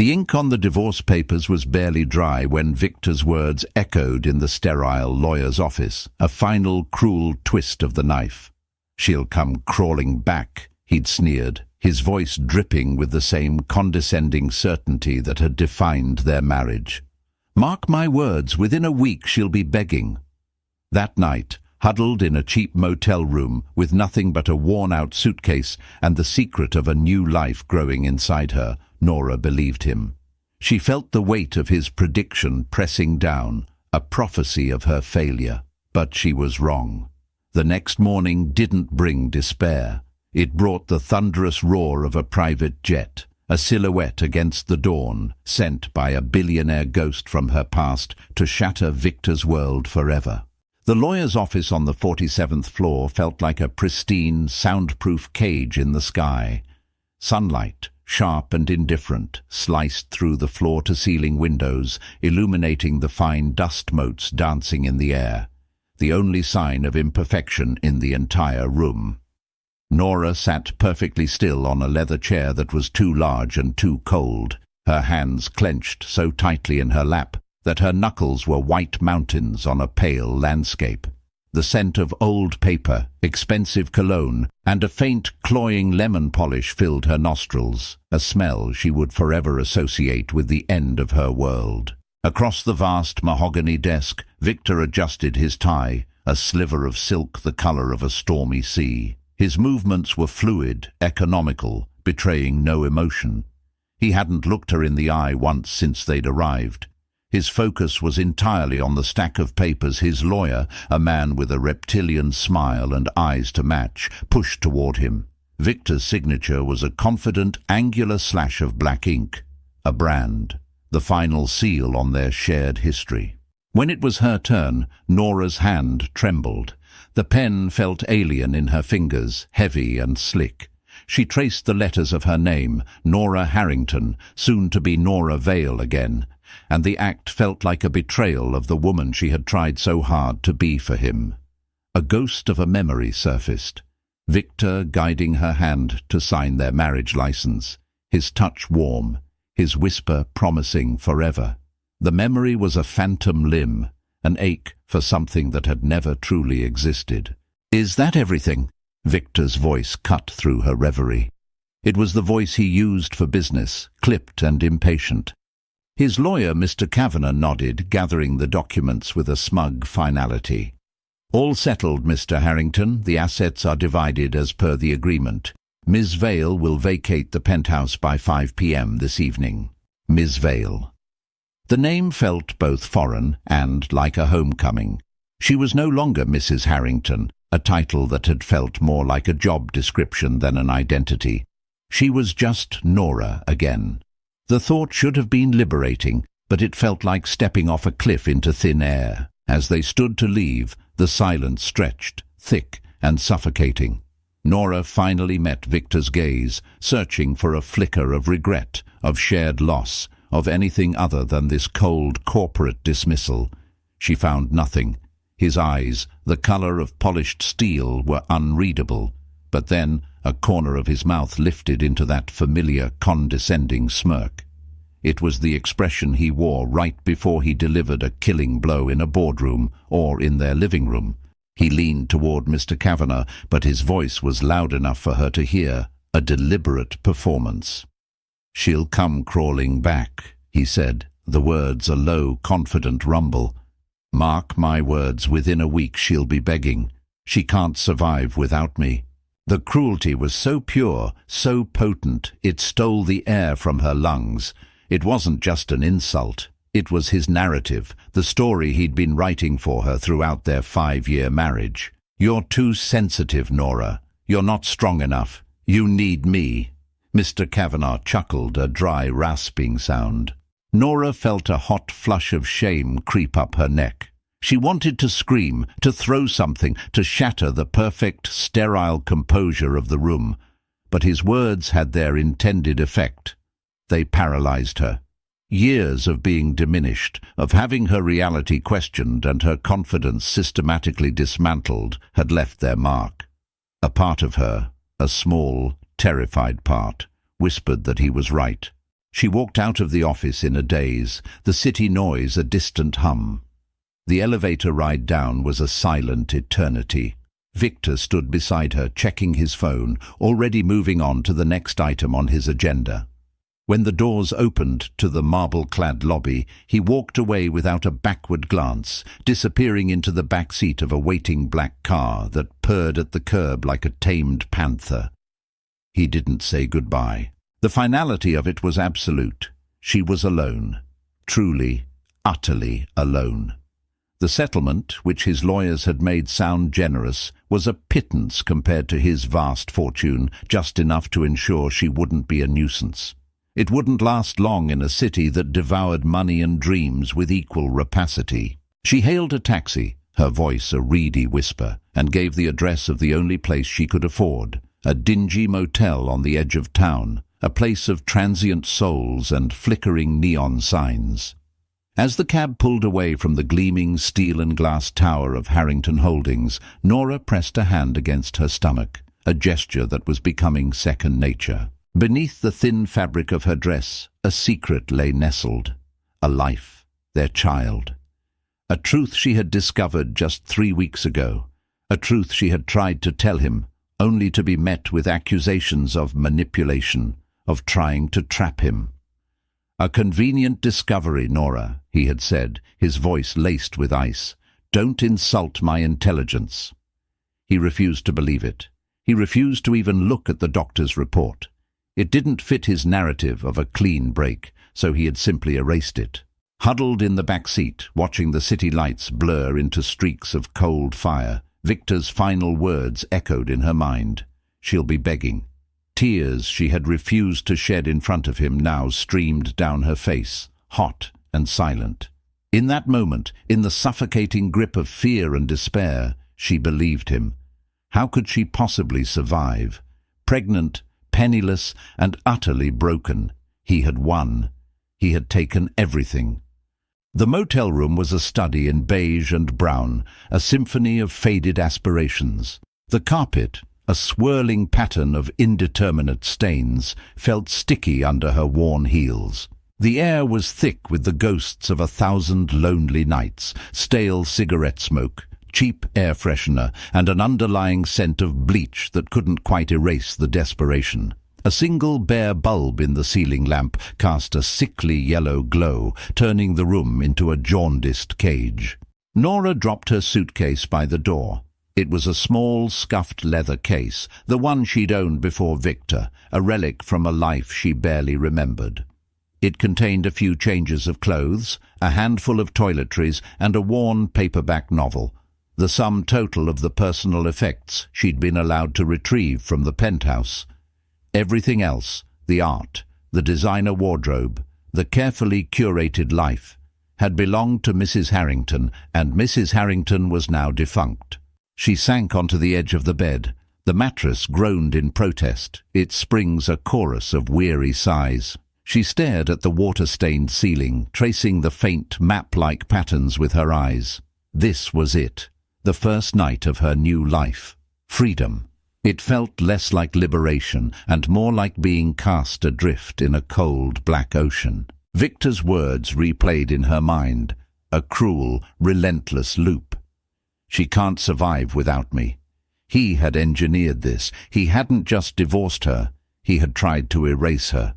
The ink on the divorce papers was barely dry when Victor's words echoed in the sterile lawyer's office, a final cruel twist of the knife. "She'll come crawling back," he'd sneered, his voice dripping with the same condescending certainty that had defined their marriage. "Mark my words, within a week she'll be begging." That night, huddled in a cheap motel room with nothing but a worn-out suitcase and the secret of a new life growing inside her, Nora believed him. She felt the weight of his prediction pressing down, a prophecy of her failure. But she was wrong. The next morning didn't bring despair. It brought the thunderous roar of a private jet, a silhouette against the dawn, sent by a billionaire ghost from her past to shatter Victor's world forever. The lawyer's office on the 47th floor felt like a pristine, soundproof cage in the sky. Sunlight, sharp and indifferent, sliced through the floor-to-ceiling windows, illuminating the fine dust motes dancing in the air, the only sign of imperfection in the entire room. Nora sat perfectly still on a leather chair that was too large and too cold, her hands clenched so tightly in her lap that her knuckles were white mountains on a pale landscape. The scent of old paper, expensive cologne, and a faint, cloying lemon polish filled her nostrils, a smell she would forever associate with the end of her world. Across the vast mahogany desk, Victor adjusted his tie, a sliver of silk the color of a stormy sea. His movements were fluid, economical, betraying no emotion. He hadn't looked her in the eye once since they'd arrived. His focus was entirely on the stack of papers his lawyer, a man with a reptilian smile and eyes to match, pushed toward him. Victor's signature was a confident, angular slash of black ink, a brand, the final seal on their shared history. When it was her turn, Nora's hand trembled. The pen felt alien in her fingers, heavy and slick. She traced the letters of her name, Nora Harrington, soon to be Nora Vale again, and the act felt like a betrayal of the woman she had tried so hard to be for him. A ghost of a memory surfaced, Victor guiding her hand to sign their marriage license, his touch warm, his whisper promising forever. The memory was a phantom limb, an ache for something that had never truly existed. "Is that everything?" Victor's voice cut through her reverie. It was the voice he used for business, clipped and impatient. His lawyer, Mr. Kavanagh, nodded, gathering the documents with a smug finality. "All settled, Mr. Harrington. The assets are divided as per the agreement. Ms. Vale will vacate the penthouse by 5 p.m. this evening." Ms. Vale. The name felt both foreign and like a homecoming. She was no longer Mrs. Harrington, a title that had felt more like a job description than an identity. She was just Nora again. The thought should have been liberating, but it felt like stepping off a cliff into thin air. As they stood to leave, the silence stretched, thick and suffocating. Nora finally met Victor's gaze, searching for a flicker of regret, of shared loss, of anything other than this cold corporate dismissal. She found nothing. His eyes, the color of polished steel, were unreadable, but then a corner of his mouth lifted into that familiar, condescending smirk. It was the expression he wore right before he delivered a killing blow in a boardroom or in their living room. He leaned toward Mr. Kavanagh, but his voice was loud enough for her to hear, a deliberate performance. "She'll come crawling back," he said, the words a low, confident rumble. "Mark my words, within a week she'll be begging. She can't survive without me." The cruelty was so pure, so potent, it stole the air from her lungs. It wasn't just an insult. It was his narrative, the story he'd been writing for her throughout their 5-year marriage. "You're too sensitive, Nora. You're not strong enough. You need me." Mr. Kavanagh chuckled, a dry, rasping sound. Nora felt a hot flush of shame creep up her neck. She wanted to scream, to throw something, to shatter the perfect, sterile composure of the room. But his words had their intended effect. They paralyzed her. Years of being diminished, of having her reality questioned and her confidence systematically dismantled, had left their mark. A part of her, a small, terrified part, whispered that he was right. She walked out of the office in a daze, the city noise a distant hum. The elevator ride down was a silent eternity. Victor stood beside her, checking his phone, already moving on to the next item on his agenda. When the doors opened to the marble-clad lobby, he walked away without a backward glance, disappearing into the back seat of a waiting black car that purred at the curb like a tamed panther. He didn't say goodbye. The finality of it was absolute. She was alone. Truly, utterly alone. The settlement, which his lawyers had made sound generous, was a pittance compared to his vast fortune, just enough to ensure she wouldn't be a nuisance. It wouldn't last long in a city that devoured money and dreams with equal rapacity. She hailed a taxi, her voice a reedy whisper, and gave the address of the only place she could afford, a dingy motel on the edge of town, a place of transient souls and flickering neon signs. As the cab pulled away from the gleaming steel and glass tower of Harrington Holdings, Nora pressed a hand against her stomach, a gesture that was becoming second nature. Beneath the thin fabric of her dress, a secret lay nestled. A life, their child. A truth she had discovered just 3 weeks ago. A truth she had tried to tell him, only to be met with accusations of manipulation, of trying to trap him. "A convenient discovery, Nora," he had said, his voice laced with ice. "Don't insult my intelligence." He refused to believe it. He refused to even look at the doctor's report. It didn't fit his narrative of a clean break, so he had simply erased it. Huddled in the back seat, watching the city lights blur into streaks of cold fire, Victor's final words echoed in her mind. She'll be begging. Tears she had refused to shed in front of him now streamed down her face, hot and silent. In that moment, in the suffocating grip of fear and despair, she believed him. How could she possibly survive? Pregnant, penniless, and utterly broken. He had won. He had taken everything. The motel room was a study in beige and brown, a symphony of faded aspirations. The carpet, a swirling pattern of indeterminate stains, felt sticky under her worn heels. The air was thick with the ghosts of 1,000 lonely nights, stale cigarette smoke, cheap air freshener, and an underlying scent of bleach that couldn't quite erase the desperation. A single bare bulb in the ceiling lamp cast a sickly yellow glow, turning the room into a jaundiced cage. Nora dropped her suitcase by the door. It was a small, scuffed leather case, the one she'd owned before Victor, a relic from a life she barely remembered. It contained a few changes of clothes, a handful of toiletries, and a worn paperback novel, the sum total of the personal effects she'd been allowed to retrieve from the penthouse. Everything else, the art, the designer wardrobe, the carefully curated life, had belonged to Mrs. Harrington, and Mrs. Harrington was now defunct. She sank onto the edge of the bed. The mattress groaned in protest, its springs a chorus of weary sighs. She stared at the water-stained ceiling, tracing the faint map-like patterns with her eyes. This was it, the first night of her new life. Freedom. It felt less like liberation and more like being cast adrift in a cold, black ocean. Victor's words replayed in her mind, a cruel, relentless loop. "She can't survive without me." He had engineered this. He hadn't just divorced her. He had tried to erase her.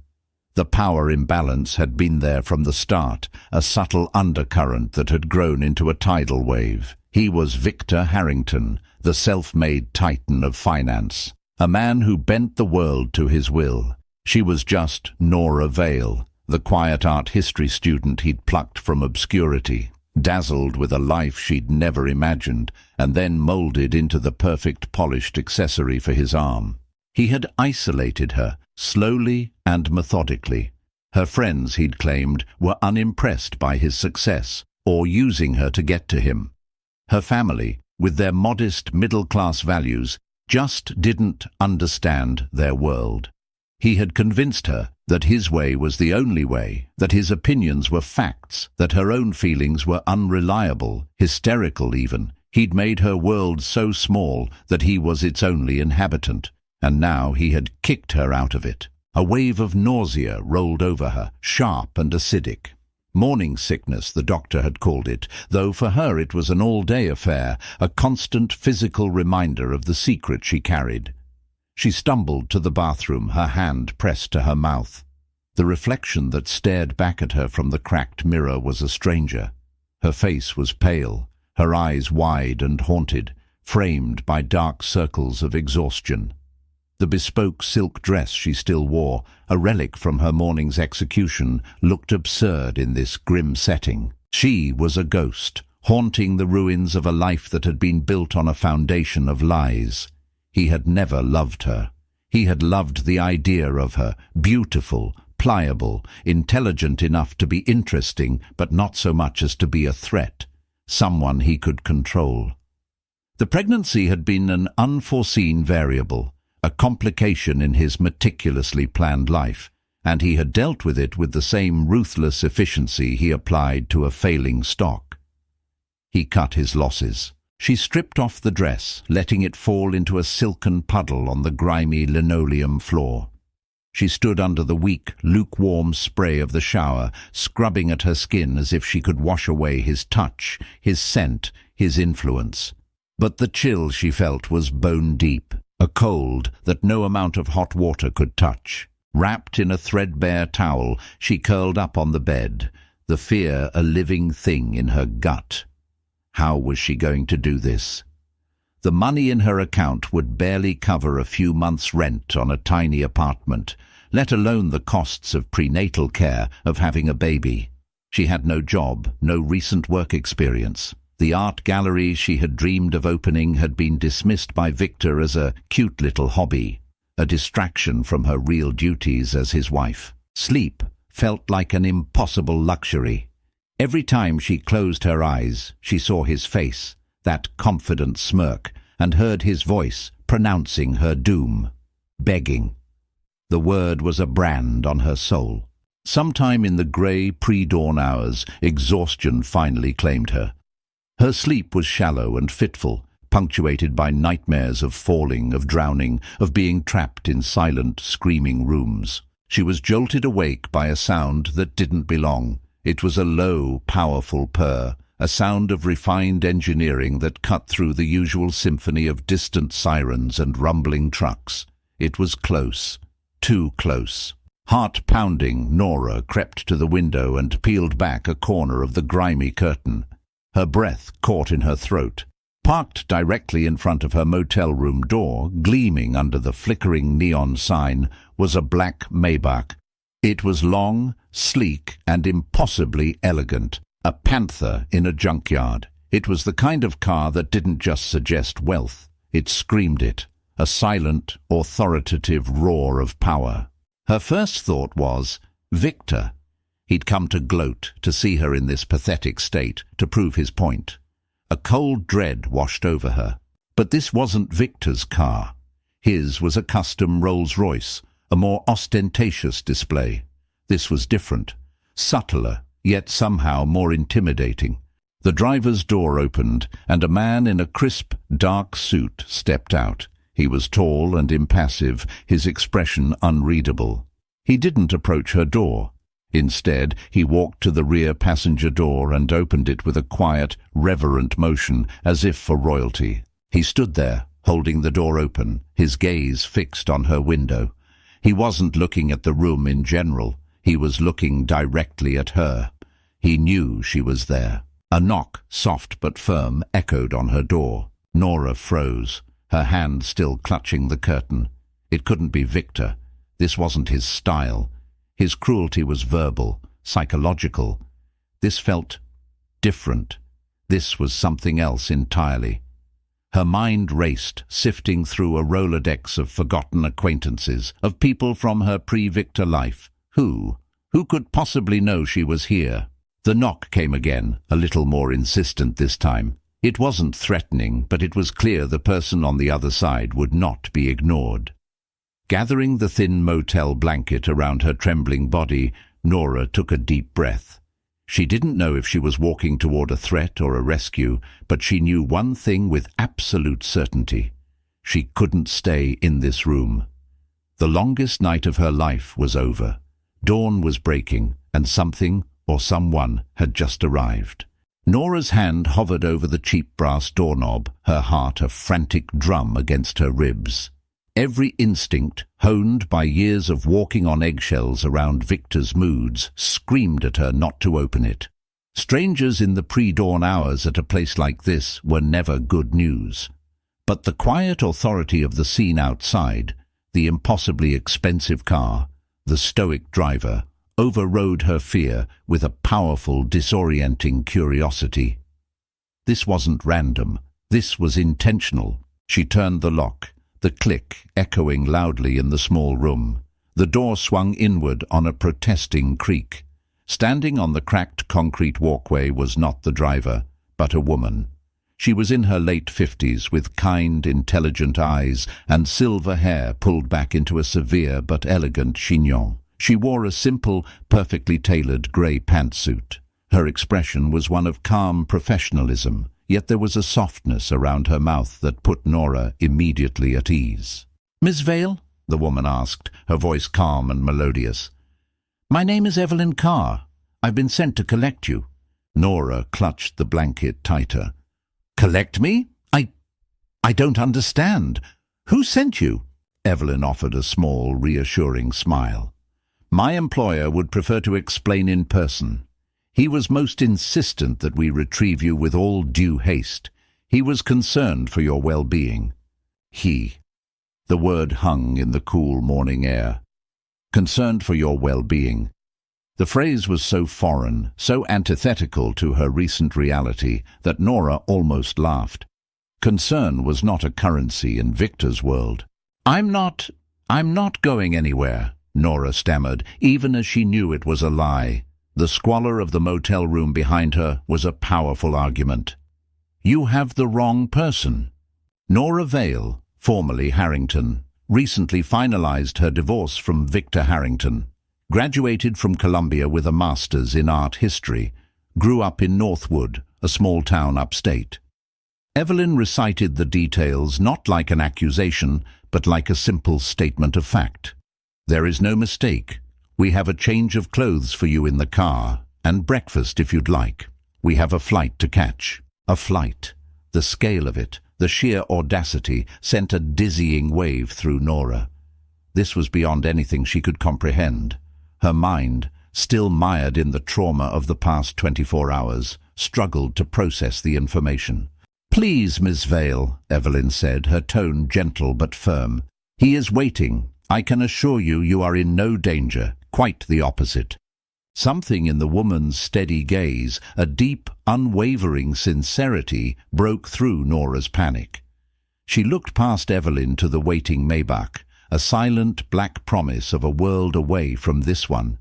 The power imbalance had been there from the start, a subtle undercurrent that had grown into a tidal wave. He was Victor Harrington, the self-made titan of finance, a man who bent the world to his will. She was just Nora Vale, the quiet art history student he'd plucked from obscurity, dazzled with a life she'd never imagined, and then molded into the perfect polished accessory for his arm. He had isolated her, slowly and methodically. Her friends, he'd claimed, were unimpressed by his success, or using her to get to him. Her family, with their modest middle-class values, just didn't understand their world. He had convinced her that his way was the only way, that his opinions were facts, that her own feelings were unreliable, hysterical even. He'd made her world so small that he was its only inhabitant, and now he had kicked her out of it. A wave of nausea rolled over her, sharp and acidic. Morning sickness, the doctor had called it, though for her it was an all-day affair, a constant physical reminder of the secret she carried. She stumbled to the bathroom, her hand pressed to her mouth. The reflection that stared back at her from the cracked mirror was a stranger. Her face was pale, her eyes wide and haunted, framed by dark circles of exhaustion. The bespoke silk dress she still wore, a relic from her morning's execution, looked absurd in this grim setting. She was a ghost, haunting the ruins of a life that had been built on a foundation of lies. He had never loved her. He had loved the idea of her, beautiful, pliable, intelligent enough to be interesting, but not so much as to be a threat, someone he could control. The pregnancy had been an unforeseen variable, a complication in his meticulously planned life, and he had dealt with it with the same ruthless efficiency he applied to a failing stock. He cut his losses. She stripped off the dress, letting it fall into a silken puddle on the grimy linoleum floor. She stood under the weak, lukewarm spray of the shower, scrubbing at her skin as if she could wash away his touch, his scent, his influence. But the chill she felt was bone-deep, a cold that no amount of hot water could touch. Wrapped in a threadbare towel, she curled up on the bed, the fear a living thing in her gut. How was she going to do this? The money in her account would barely cover a few months' rent on a tiny apartment, let alone the costs of prenatal care, of having a baby. She had no job, no recent work experience. The art gallery she had dreamed of opening had been dismissed by Victor as a cute little hobby, a distraction from her real duties as his wife. Sleep felt like an impossible luxury. Every time she closed her eyes, she saw his face, that confident smirk, and heard his voice pronouncing her doom, begging. The word was a brand on her soul. Sometime in the grey pre-dawn hours, exhaustion finally claimed her. Her sleep was shallow and fitful, punctuated by nightmares of falling, of drowning, of being trapped in silent, screaming rooms. She was jolted awake by a sound that didn't belong. It was a low, powerful purr, a sound of refined engineering that cut through the usual symphony of distant sirens and rumbling trucks. It was close, too close. Heart-pounding, Nora crept to the window and peeled back a corner of the grimy curtain. Her breath caught in her throat. Parked directly in front of her motel room door, gleaming under the flickering neon sign, was a black Maybach. It was long, sleek, and impossibly elegant, a panther in a junkyard. It was the kind of car that didn't just suggest wealth, it screamed it, a silent, authoritative roar of power. Her first thought was, Victor. He'd come to gloat, to see her in this pathetic state, to prove his point. A cold dread washed over her. But this wasn't Victor's car. His was a custom Rolls-Royce, a more ostentatious display. This was different, subtler, yet somehow more intimidating. The driver's door opened, and a man in a crisp, dark suit stepped out. He was tall and impassive, his expression unreadable. He didn't approach her door. Instead, he walked to the rear passenger door and opened it with a quiet, reverent motion, as if for royalty. He stood there, holding the door open, his gaze fixed on her window. He wasn't looking at the room in general. He was looking directly at her. He knew she was there. A knock, soft but firm, echoed on her door. Nora froze, her hand still clutching the curtain. It couldn't be Victor. This wasn't his style. His cruelty was verbal, psychological. This felt different. This was something else entirely. Her mind raced, sifting through a Rolodex of forgotten acquaintances, of people from her pre-Victor life. Who could possibly know she was here? The knock came again, a little more insistent this time. It wasn't threatening, but it was clear the person on the other side would not be ignored. Gathering the thin motel blanket around her trembling body, Nora took a deep breath. She didn't know if she was walking toward a threat or a rescue, but she knew one thing with absolute certainty. She couldn't stay in this room. The longest night of her life was over. Dawn was breaking, and something or someone had just arrived. Nora's hand hovered over the cheap brass doorknob, her heart a frantic drum against her ribs. Every instinct, honed by years of walking on eggshells around Victor's moods, screamed at her not to open it. Strangers in the pre-dawn hours at a place like this were never good news. But the quiet authority of the scene outside, the impossibly expensive car, the stoic driver, overrode her fear with a powerful, disorienting curiosity. This wasn't random. This was intentional. She turned the lock, the click echoing loudly in the small room. The door swung inward on a protesting creak. Standing on the cracked concrete walkway was not the driver, but a woman. She was in her late 50s, with kind, intelligent eyes and silver hair pulled back into a severe but elegant chignon. She wore a simple, perfectly tailored grey pantsuit. Her expression was one of calm professionalism, yet there was a softness around her mouth that put Nora immediately at ease. "Miss Vale?" the woman asked, her voice calm and melodious. "My name is Evelyn Carr. I've been sent to collect you." Nora clutched the blanket tighter. "Collect me? I don't understand. Who sent you?" Evelyn offered a small, reassuring smile. "My employer would prefer to explain in person. He was most insistent that we retrieve you with all due haste. He was concerned for your well-being." He. The word hung in the cool morning air. Concerned for your well-being. The phrase was so foreign, so antithetical to her recent reality, that Nora almost laughed. Concern was not a currency in Victor's world. I'm not going anywhere," Nora stammered, even as she knew it was a lie. The squalor of the motel room behind her was a powerful argument. "You have the wrong person." Nora Vale, formerly Harrington, recently finalized her divorce from Victor Harrington, graduated from Columbia with a master's in art history, grew up in Northwood, a small town upstate. Evelyn recited the details not like an accusation, but like a simple statement of fact. "There is no mistake. We have a change of clothes for you in the car, and breakfast if you'd like. We have a flight to catch." A flight. The scale of it, the sheer audacity, sent a dizzying wave through Nora. This was beyond anything she could comprehend. Her mind, still mired in the trauma of the past 24 hours, struggled to process the information. "Please, Miss Vale," Evelyn said, her tone gentle but firm. "He is waiting. I can assure you, you are in no danger. Quite the opposite." Something in the woman's steady gaze, a deep, unwavering sincerity, broke through Nora's panic. She looked past Evelyn to the waiting Maybach, a silent black promise of a world away from this one.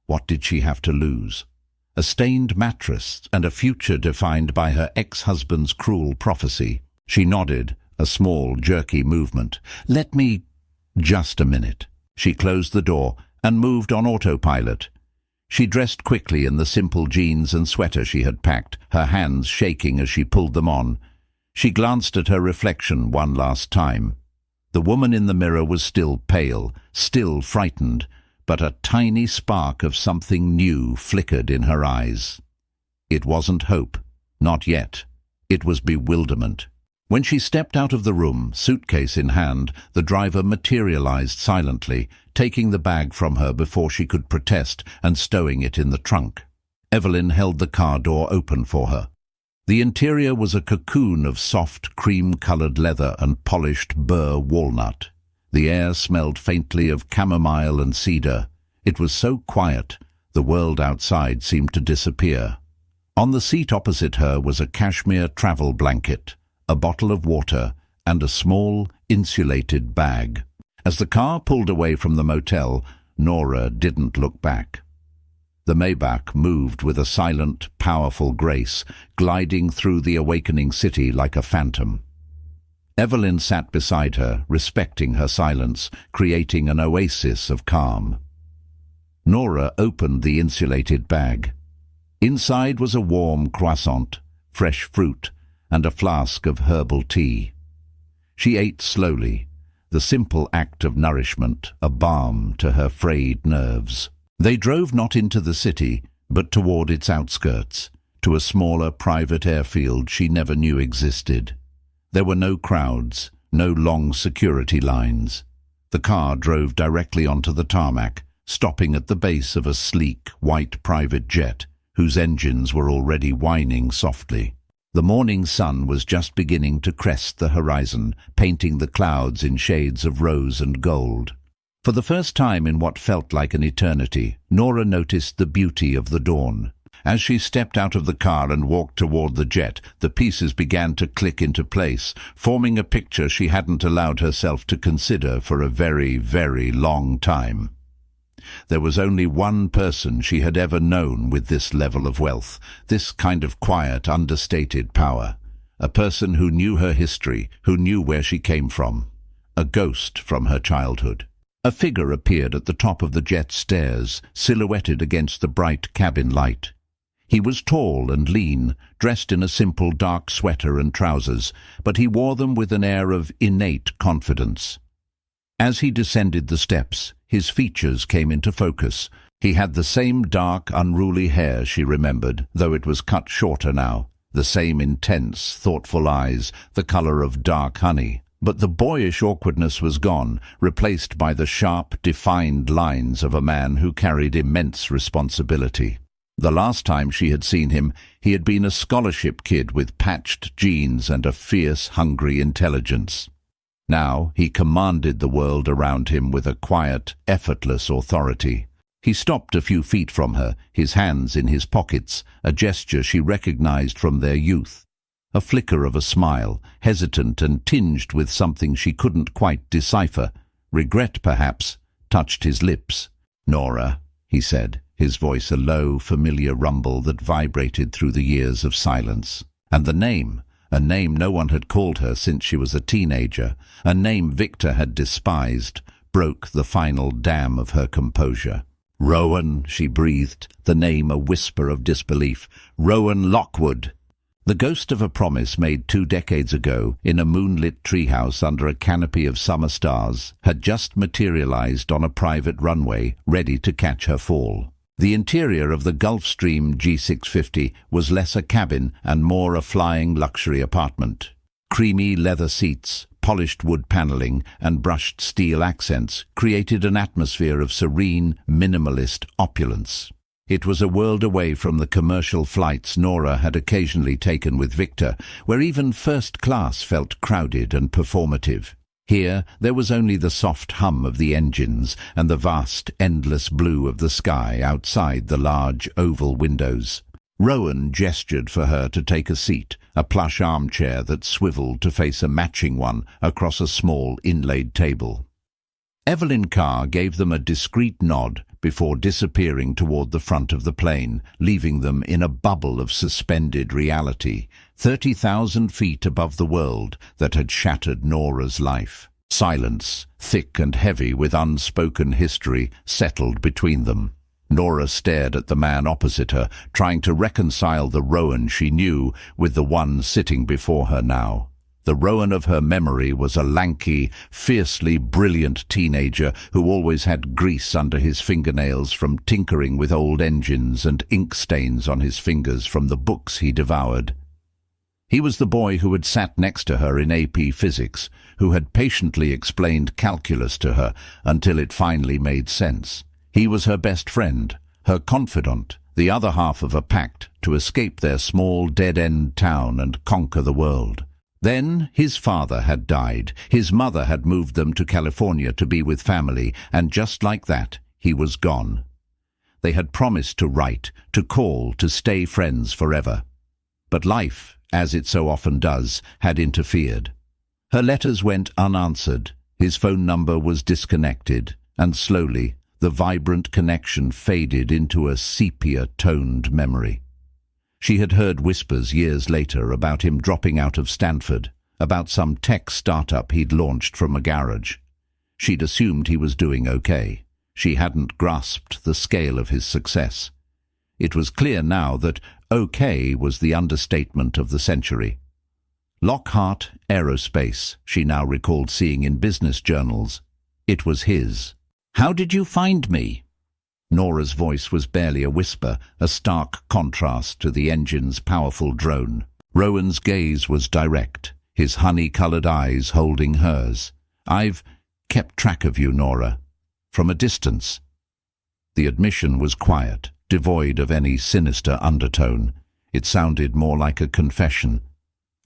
What did she have to lose? A stained mattress and a future defined by her ex-husband's cruel prophecy. She nodded, a small, jerky movement. "Let me—" "Just a minute." She closed the door and moved on autopilot. She dressed quickly in the simple jeans and sweater she had packed, her hands shaking as she pulled them on. She glanced at her reflection one last time. The woman in the mirror was still pale, still frightened, but a tiny spark of something new flickered in her eyes. It wasn't hope, not yet. It was bewilderment. When she stepped out of the room, suitcase in hand, the driver materialized silently, taking the bag from her before she could protest and stowing it in the trunk. Evelyn held the car door open for her. The interior was a cocoon of soft, cream-colored leather and polished burr walnut. The air smelled faintly of chamomile and cedar. It was so quiet, the world outside seemed to disappear. On the seat opposite her was a cashmere travel blanket, a bottle of water, and a small, insulated bag. As the car pulled away from the motel, Nora didn't look back. The Maybach moved with a silent, powerful grace, gliding through the awakening city like a phantom. Evelyn sat beside her, respecting her silence, creating an oasis of calm. Nora opened the insulated bag. Inside was a warm croissant, fresh fruit, and a flask of herbal tea. She ate slowly, the simple act of nourishment, a balm to her frayed nerves. They drove not into the city, but toward its outskirts, to a smaller private airfield she never knew existed. There were no crowds, no long security lines. The car drove directly onto the tarmac, stopping at the base of a sleek, white private jet, whose engines were already whining softly. The morning sun was just beginning to crest the horizon, painting the clouds in shades of rose and gold. For the first time in what felt like an eternity, Nora noticed the beauty of the dawn. As she stepped out of the car and walked toward the jet, the pieces began to click into place, forming a picture she hadn't allowed herself to consider for a very, very long time. There was only one person she had ever known with this level of wealth, this kind of quiet, understated power. A person who knew her history, who knew where she came from. A ghost from her childhood. A figure appeared at the top of the jet stairs, silhouetted against the bright cabin light. He was tall and lean, dressed in a simple dark sweater and trousers, but he wore them with an air of innate confidence. As he descended the steps, his features came into focus. He had the same dark, unruly hair she remembered, though it was cut shorter now. The same intense, thoughtful eyes, the color of dark honey. But the boyish awkwardness was gone, replaced by the sharp, defined lines of a man who carried immense responsibility. The last time she had seen him, he had been a scholarship kid with patched jeans and a fierce, hungry intelligence. Now he commanded the world around him with a quiet, effortless authority. He stopped a few feet from her, his hands in his pockets, a gesture she recognized from their youth. A flicker of a smile, hesitant and tinged with something she couldn't quite decipher. Regret, perhaps, touched his lips. "Nora," he said, his voice a low, familiar rumble that vibrated through the years of silence. And the name, a name no one had called her since she was a teenager, a name Victor had despised, broke the final dam of her composure. "Rowan," she breathed, the name a whisper of disbelief. "Rowan Lockwood." The ghost of a promise made 2 decades ago in a moonlit treehouse under a canopy of summer stars had just materialized on a private runway, ready to catch her fall. The interior of the Gulfstream G650 was less a cabin and more a flying luxury apartment. Creamy leather seats, polished wood paneling, and brushed steel accents created an atmosphere of serene, minimalist opulence. It was a world away from the commercial flights Nora had occasionally taken with Victor, where even first class felt crowded and performative. Here there was only the soft hum of the engines and the vast, endless blue of the sky outside the large oval windows. Rowan gestured for her to take a seat, a plush armchair that swiveled to face a matching one across a small inlaid table. Evelyn Carr gave them a discreet nod before disappearing toward the front of the plane, leaving them in a bubble of suspended reality, 30,000 feet above the world that had shattered Nora's life. Silence, thick and heavy with unspoken history, settled between them. Nora stared at the man opposite her, trying to reconcile the Rowan she knew with the one sitting before her now. The Rowan of her memory was a lanky, fiercely brilliant teenager who always had grease under his fingernails from tinkering with old engines and ink stains on his fingers from the books he devoured. He was the boy who had sat next to her in AP Physics, who had patiently explained calculus to her until it finally made sense. He was her best friend, her confidant, the other half of a pact to escape their small dead-end town and conquer the world. Then his father had died, his mother had moved them to California to be with family, and just like that, he was gone. They had promised to write, to call, to stay friends forever. But life, as it so often does, had interfered. Her letters went unanswered, his phone number was disconnected, and slowly the vibrant connection faded into a sepia-toned memory. She had heard whispers years later about him dropping out of Stanford, about some tech startup he'd launched from a garage. She'd assumed he was doing okay. She hadn't grasped the scale of his success. It was clear now that okay was the understatement of the century. Lockhart Aerospace, she now recalled seeing in business journals. It was his. "How did you find me?" Nora's voice was barely a whisper, a stark contrast to the engine's powerful drone. Rowan's gaze was direct, his honey-colored eyes holding hers. "I've kept track of you, Nora. From a distance." The admission was quiet, devoid of any sinister undertone. It sounded more like a confession.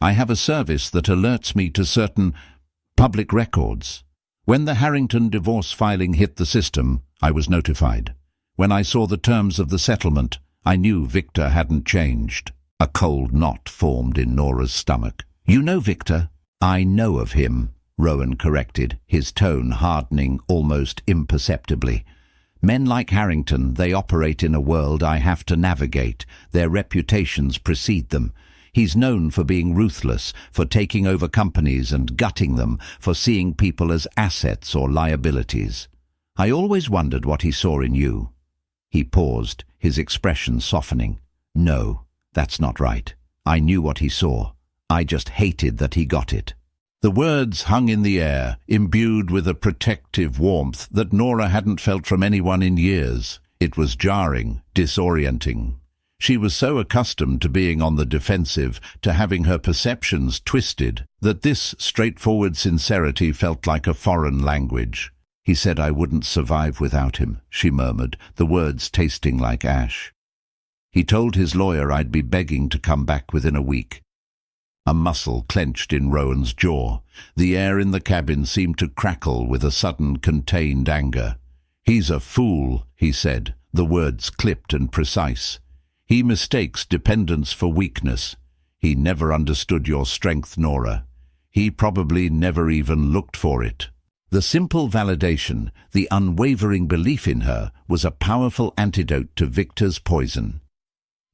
"I have a service that alerts me to certain public records. When the Harrington divorce filing hit the system, I was notified. When I saw the terms of the settlement, I knew Victor hadn't changed." A cold knot formed in Nora's stomach. "You know Victor?" "I know of him," Rowan corrected, his tone hardening almost imperceptibly. "Men like Harrington, they operate in a world I have to navigate. Their reputations precede them. He's known for being ruthless, for taking over companies and gutting them, for seeing people as assets or liabilities. I always wondered what he saw in you." He paused, his expression softening. "No, that's not right. I knew what he saw. I just hated that he got it." The words hung in the air, imbued with a protective warmth that Nora hadn't felt from anyone in years. It was jarring, disorienting. She was so accustomed to being on the defensive, to having her perceptions twisted, that this straightforward sincerity felt like a foreign language. "He said I wouldn't survive without him," she murmured, the words tasting like ash. "He told his lawyer I'd be begging to come back within a week." A muscle clenched in Rowan's jaw. The air in the cabin seemed to crackle with a sudden contained anger. "He's a fool," he said, the words clipped and precise. "He mistakes dependence for weakness. He never understood your strength, Nora. He probably never even looked for it." The simple validation, the unwavering belief in her, was a powerful antidote to Victor's poison.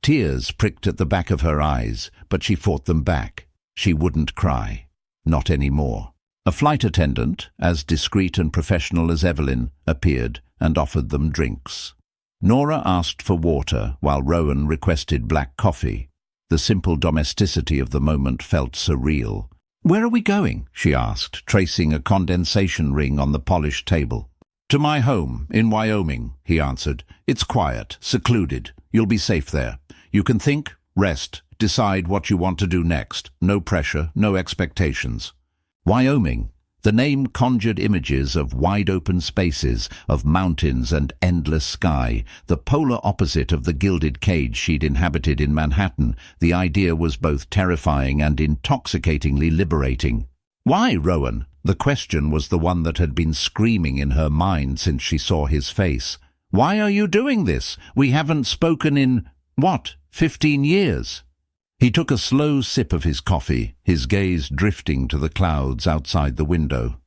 Tears pricked at the back of her eyes, but she fought them back. She wouldn't cry. Not anymore. A flight attendant, as discreet and professional as Evelyn, appeared and offered them drinks. Nora asked for water, while Rowan requested black coffee. The simple domesticity of the moment felt surreal. "Where are we going?" she asked, tracing a condensation ring on the polished table. "To my home, in Wyoming," he answered. "It's quiet, secluded. You'll be safe there. You can think, rest, decide what you want to do next. No pressure, no expectations." Wyoming. The name conjured images of wide-open spaces, of mountains and endless sky, the polar opposite of the gilded cage she'd inhabited in Manhattan. The idea was both terrifying and intoxicatingly liberating. "Why, Rowan?" The question was the one that had been screaming in her mind since she saw his face. "Why are you doing this? We haven't spoken in, 15 years?" He took a slow sip of his coffee, his gaze drifting to the clouds outside the window.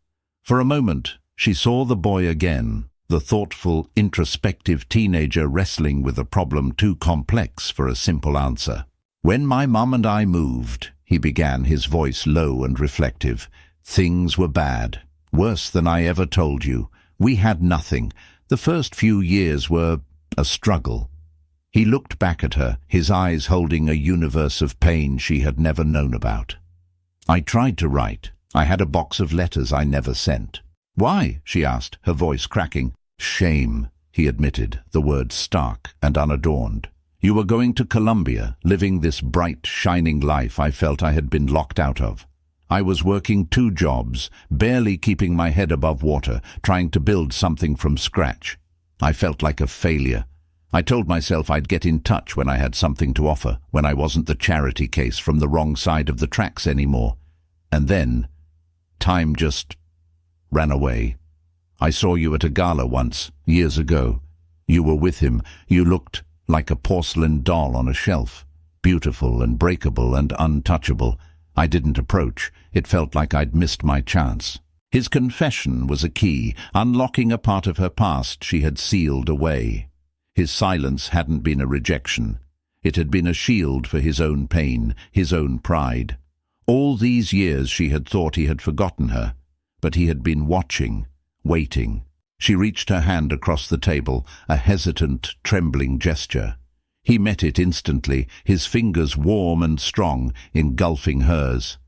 For a moment, she saw the boy again, the thoughtful, introspective teenager wrestling with a problem too complex for a simple answer. "When my mum and I moved," he began, his voice low and reflective, "things were bad, worse than I ever told you. We had nothing. The first few years were a struggle." He looked back at her, his eyes holding a universe of pain she had never known about. "I tried to write. I had a box of letters I never sent." "Why?" she asked, her voice cracking. "Shame," he admitted, the words stark and unadorned. "You were going to Columbia, living this bright, shining life I felt I had been locked out of. I was working 2 jobs, barely keeping my head above water, trying to build something from scratch. I felt like a failure. I told myself I'd get in touch when I had something to offer, when I wasn't the charity case from the wrong side of the tracks anymore. And then, time just ran away. I saw you at a gala once, years ago. You were with him. You looked like a porcelain doll on a shelf, beautiful and breakable and untouchable. I didn't approach. It felt like I'd missed my chance." His confession was a key, unlocking a part of her past she had sealed away. His silence hadn't been a rejection. It had been a shield for his own pain, his own pride. All these years she had thought he had forgotten her, but he had been watching, waiting. She reached her hand across the table, a hesitant, trembling gesture. He met it instantly, his fingers warm and strong, engulfing hers.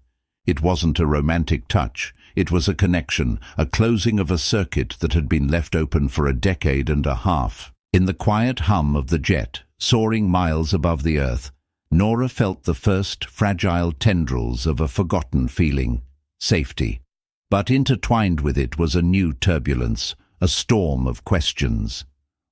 It wasn't a romantic touch. It was a connection, a closing of a circuit that had been left open for a decade and a half. In the quiet hum of the jet, soaring miles above the earth, Nora felt the first fragile tendrils of a forgotten feeling, safety. But intertwined with it was a new turbulence, a storm of questions.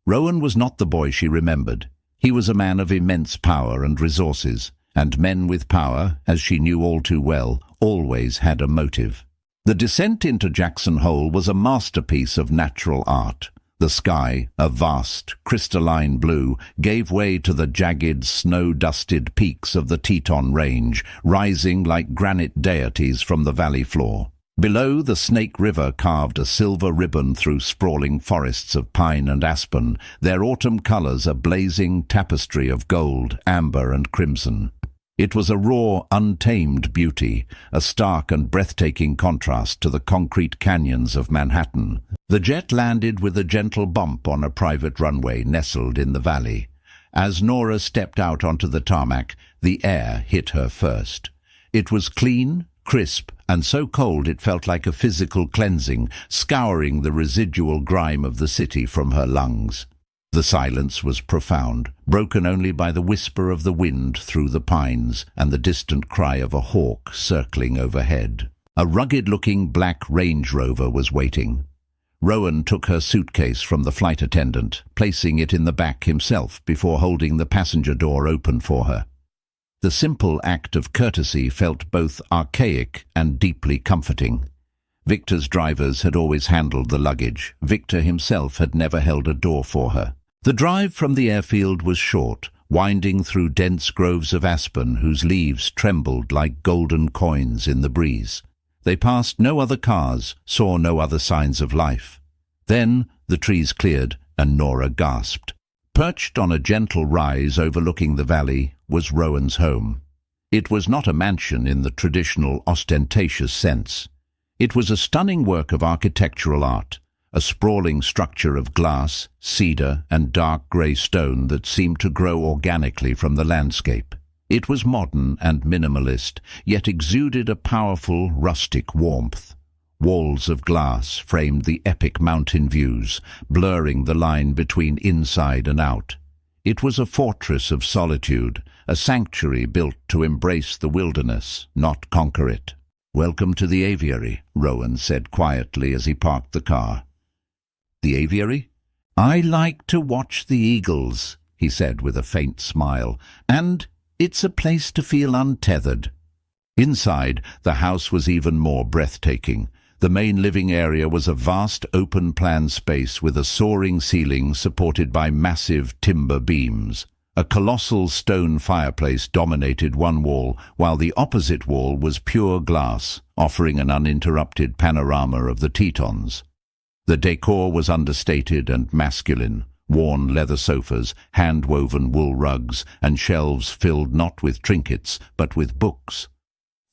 Rowan was not the boy she remembered. He was a man of immense power and resources, and men with power, as she knew all too well, always had a motive. The descent into Jackson Hole was a masterpiece of natural art. The sky, a vast, crystalline blue, gave way to the jagged, snow-dusted peaks of the Teton Range, rising like granite deities from the valley floor. Below, the Snake River carved a silver ribbon through sprawling forests of pine and aspen, their autumn colors a blazing tapestry of gold, amber, and crimson. It was a raw, untamed beauty, a stark and breathtaking contrast to the concrete canyons of Manhattan. The jet landed with a gentle bump on a private runway nestled in the valley. As Nora stepped out onto the tarmac, the air hit her first. It was clean, crisp, and so cold it felt like a physical cleansing, scouring the residual grime of the city from her lungs. The silence was profound, broken only by the whisper of the wind through the pines and the distant cry of a hawk circling overhead. A rugged-looking black Range Rover was waiting. Rowan took her suitcase from the flight attendant, placing it in the back himself before holding the passenger door open for her. The simple act of courtesy felt both archaic and deeply comforting. Victor's drivers had always handled the luggage. Victor himself had never held a door for her. The drive from the airfield was short, winding through dense groves of aspen whose leaves trembled like golden coins in the breeze. They passed no other cars, saw no other signs of life. Then the trees cleared, and Nora gasped. Perched on a gentle rise overlooking the valley was Rowan's home. It was not a mansion in the traditional ostentatious sense. It was a stunning work of architectural art, a sprawling structure of glass, cedar, and dark grey stone that seemed to grow organically from the landscape. It was modern and minimalist, yet exuded a powerful, rustic warmth. Walls of glass framed the epic mountain views, blurring the line between inside and out. It was a fortress of solitude, a sanctuary built to embrace the wilderness, not conquer it. "Welcome to the aviary," Rowan said quietly as he parked the car. "The aviary?" "I like to watch the eagles," he said with a faint smile, "and it's a place to feel untethered." Inside, the house was even more breathtaking. The main living area was a vast open-plan space with a soaring ceiling supported by massive timber beams. A colossal stone fireplace dominated one wall, while the opposite wall was pure glass, offering an uninterrupted panorama of the Tetons. The decor was understated and masculine. Worn leather sofas, hand-woven wool rugs, and shelves filled not with trinkets, but with books.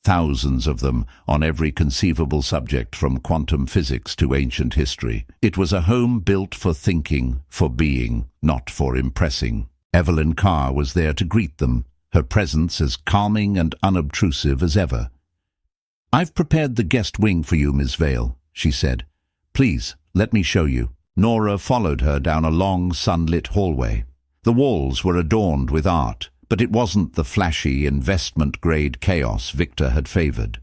Thousands of them, on every conceivable subject from quantum physics to ancient history. It was a home built for thinking, for being, not for impressing. Evelyn Carr was there to greet them, her presence as calming and unobtrusive as ever. "I've prepared the guest wing for you, Miss Vale," she said. "Please, let me show you." Nora followed her down a long, sunlit hallway. The walls were adorned with art, but it wasn't the flashy, investment-grade chaos Victor had favored.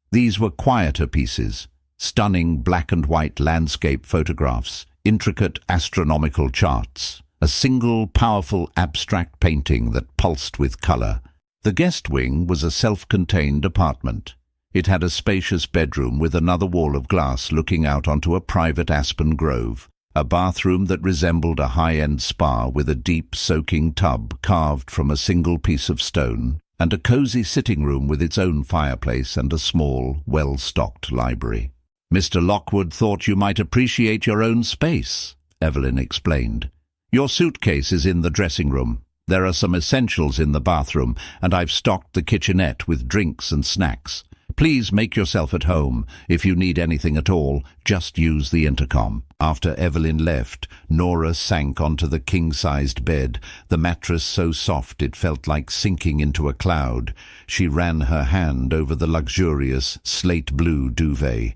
These were quieter pieces, stunning black-and-white landscape photographs, intricate astronomical charts, a single, powerful, abstract painting that pulsed with color. The guest wing was a self-contained apartment. It had a spacious bedroom with another wall of glass looking out onto a private aspen grove, a bathroom that resembled a high-end spa with a deep, soaking tub carved from a single piece of stone, and a cozy sitting room with its own fireplace and a small, well-stocked library. "Mr. Lockwood thought you might appreciate your own space," Evelyn explained. "Your suitcase is in the dressing room. There are some essentials in the bathroom, and I've stocked the kitchenette with drinks and snacks. Please make yourself at home. If you need anything at all, just use the intercom. After Evelyn left, Nora sank onto the king-sized bed, the mattress so soft it felt like sinking into a cloud. She ran her hand over the luxurious slate-blue duvet.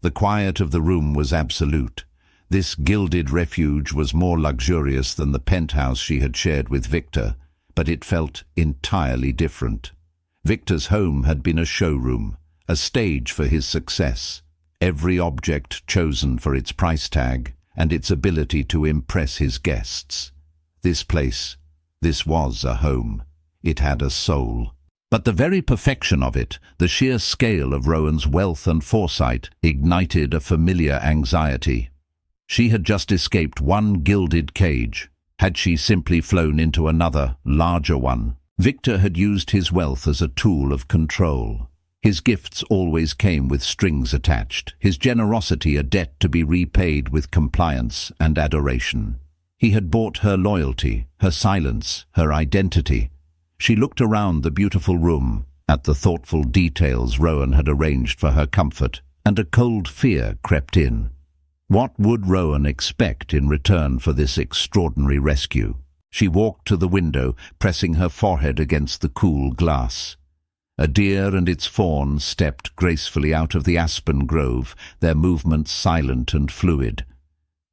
The quiet of the room was absolute. This gilded refuge was more luxurious than the penthouse she had shared with Victor, but it felt entirely different. Victor's home had been a showroom, a stage for his success, every object chosen for its price tag and its ability to impress his guests. This was a home. It had a soul. But the very perfection of it, the sheer scale of Rowan's wealth and foresight, ignited a familiar anxiety. She had just escaped one gilded cage. Had she simply flown into another, larger one? Victor had used his wealth as a tool of control. His gifts always came with strings attached, his generosity a debt to be repaid with compliance and adoration. He had bought her loyalty, her silence, her identity. She looked around the beautiful room, at the thoughtful details Rowan had arranged for her comfort, and a cold fear crept in. What would Rowan expect in return for this extraordinary rescue? She walked to the window, pressing her forehead against the cool glass. A deer and its fawn stepped gracefully out of the aspen grove, their movements silent and fluid.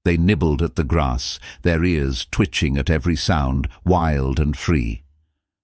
They nibbled at the grass, their ears twitching at every sound, wild and free.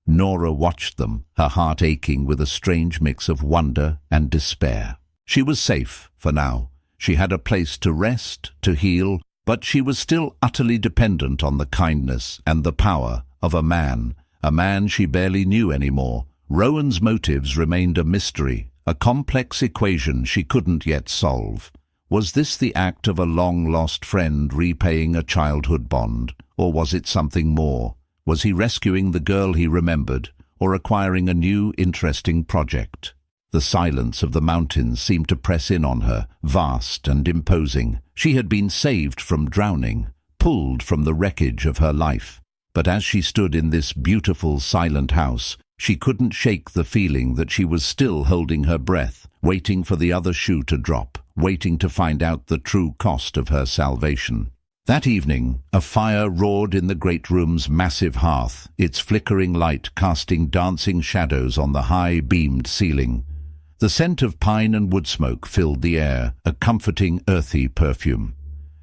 Nora watched them, her heart aching with a strange mix of wonder and despair. She was safe for now. She had a place to rest, to heal, but she was still utterly dependent on the kindness and the power of a man she barely knew anymore. Rowan's motives remained a mystery, a complex equation she couldn't yet solve. Was this the act of a long-lost friend repaying a childhood bond, or was it something more? Was he rescuing the girl he remembered, or acquiring a new, interesting project? The silence of the mountains seemed to press in on her, vast and imposing. She had been saved from drowning, pulled from the wreckage of her life. But as she stood in this beautiful, silent house, she couldn't shake the feeling that she was still holding her breath, waiting for the other shoe to drop, waiting to find out the true cost of her salvation. That evening, a fire roared in the great room's massive hearth, its flickering light casting dancing shadows on the high-beamed ceiling. The scent of pine and wood smoke filled the air, a comforting, earthy perfume.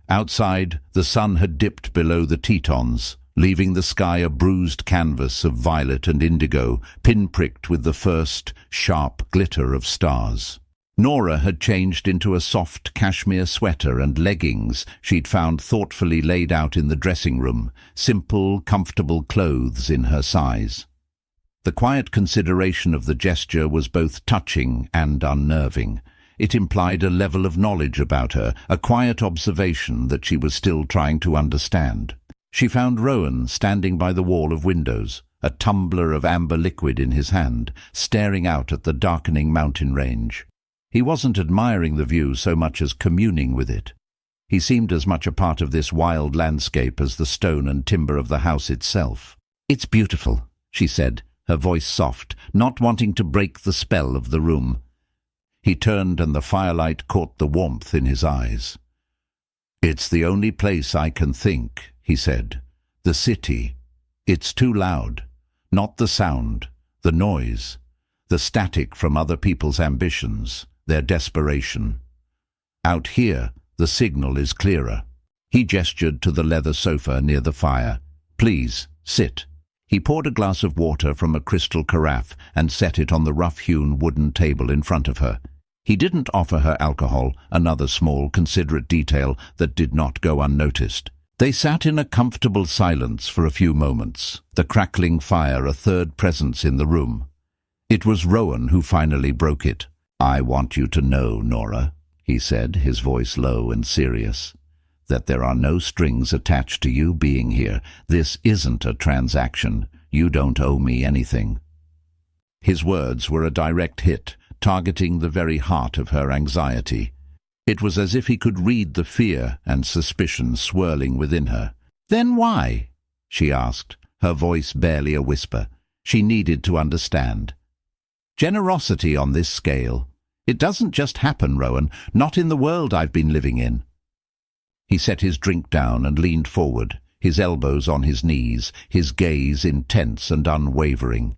Outside, the sun had dipped below the Tetons, leaving the sky a bruised canvas of violet and indigo, pinpricked with the first sharp glitter of stars. Nora had changed into a soft cashmere sweater and leggings she'd found thoughtfully laid out in the dressing room, simple, comfortable clothes in her size. The quiet consideration of the gesture was both touching and unnerving. It implied a level of knowledge about her, a quiet observation that she was still trying to understand. She found Rowan standing by the wall of windows, a tumbler of amber liquid in his hand, staring out at the darkening mountain range. He wasn't admiring the view so much as communing with it. He seemed as much a part of this wild landscape as the stone and timber of the house itself. "It's beautiful," she said, her voice soft, not wanting to break the spell of the room. He turned and the firelight caught the warmth in his eyes. "It's the only place I can think," he said. "The city. It's too loud. Not the sound, the noise, the static from other people's ambitions, their desperation. Out here, the signal is clearer." He gestured to the leather sofa near the fire. "Please, sit." He poured a glass of water from a crystal carafe and set it on the rough-hewn wooden table in front of her. He didn't offer her alcohol, another small, considerate detail that did not go unnoticed. They sat in a comfortable silence for a few moments, the crackling fire a third presence in the room. It was Rowan who finally broke it. "I want you to know, Nora," he said, his voice low and serious, "that there are no strings attached to you being here. This isn't a transaction. You don't owe me anything." His words were a direct hit, targeting the very heart of her anxiety. It was as if he could read the fear and suspicion swirling within her. "Then why?" she asked, her voice barely a whisper. She needed to understand. Generosity on this scale, It doesn't just happen, Rowan, not in the world I've been living in. He set his drink down and leaned forward, his elbows on his knees, his gaze intense and unwavering.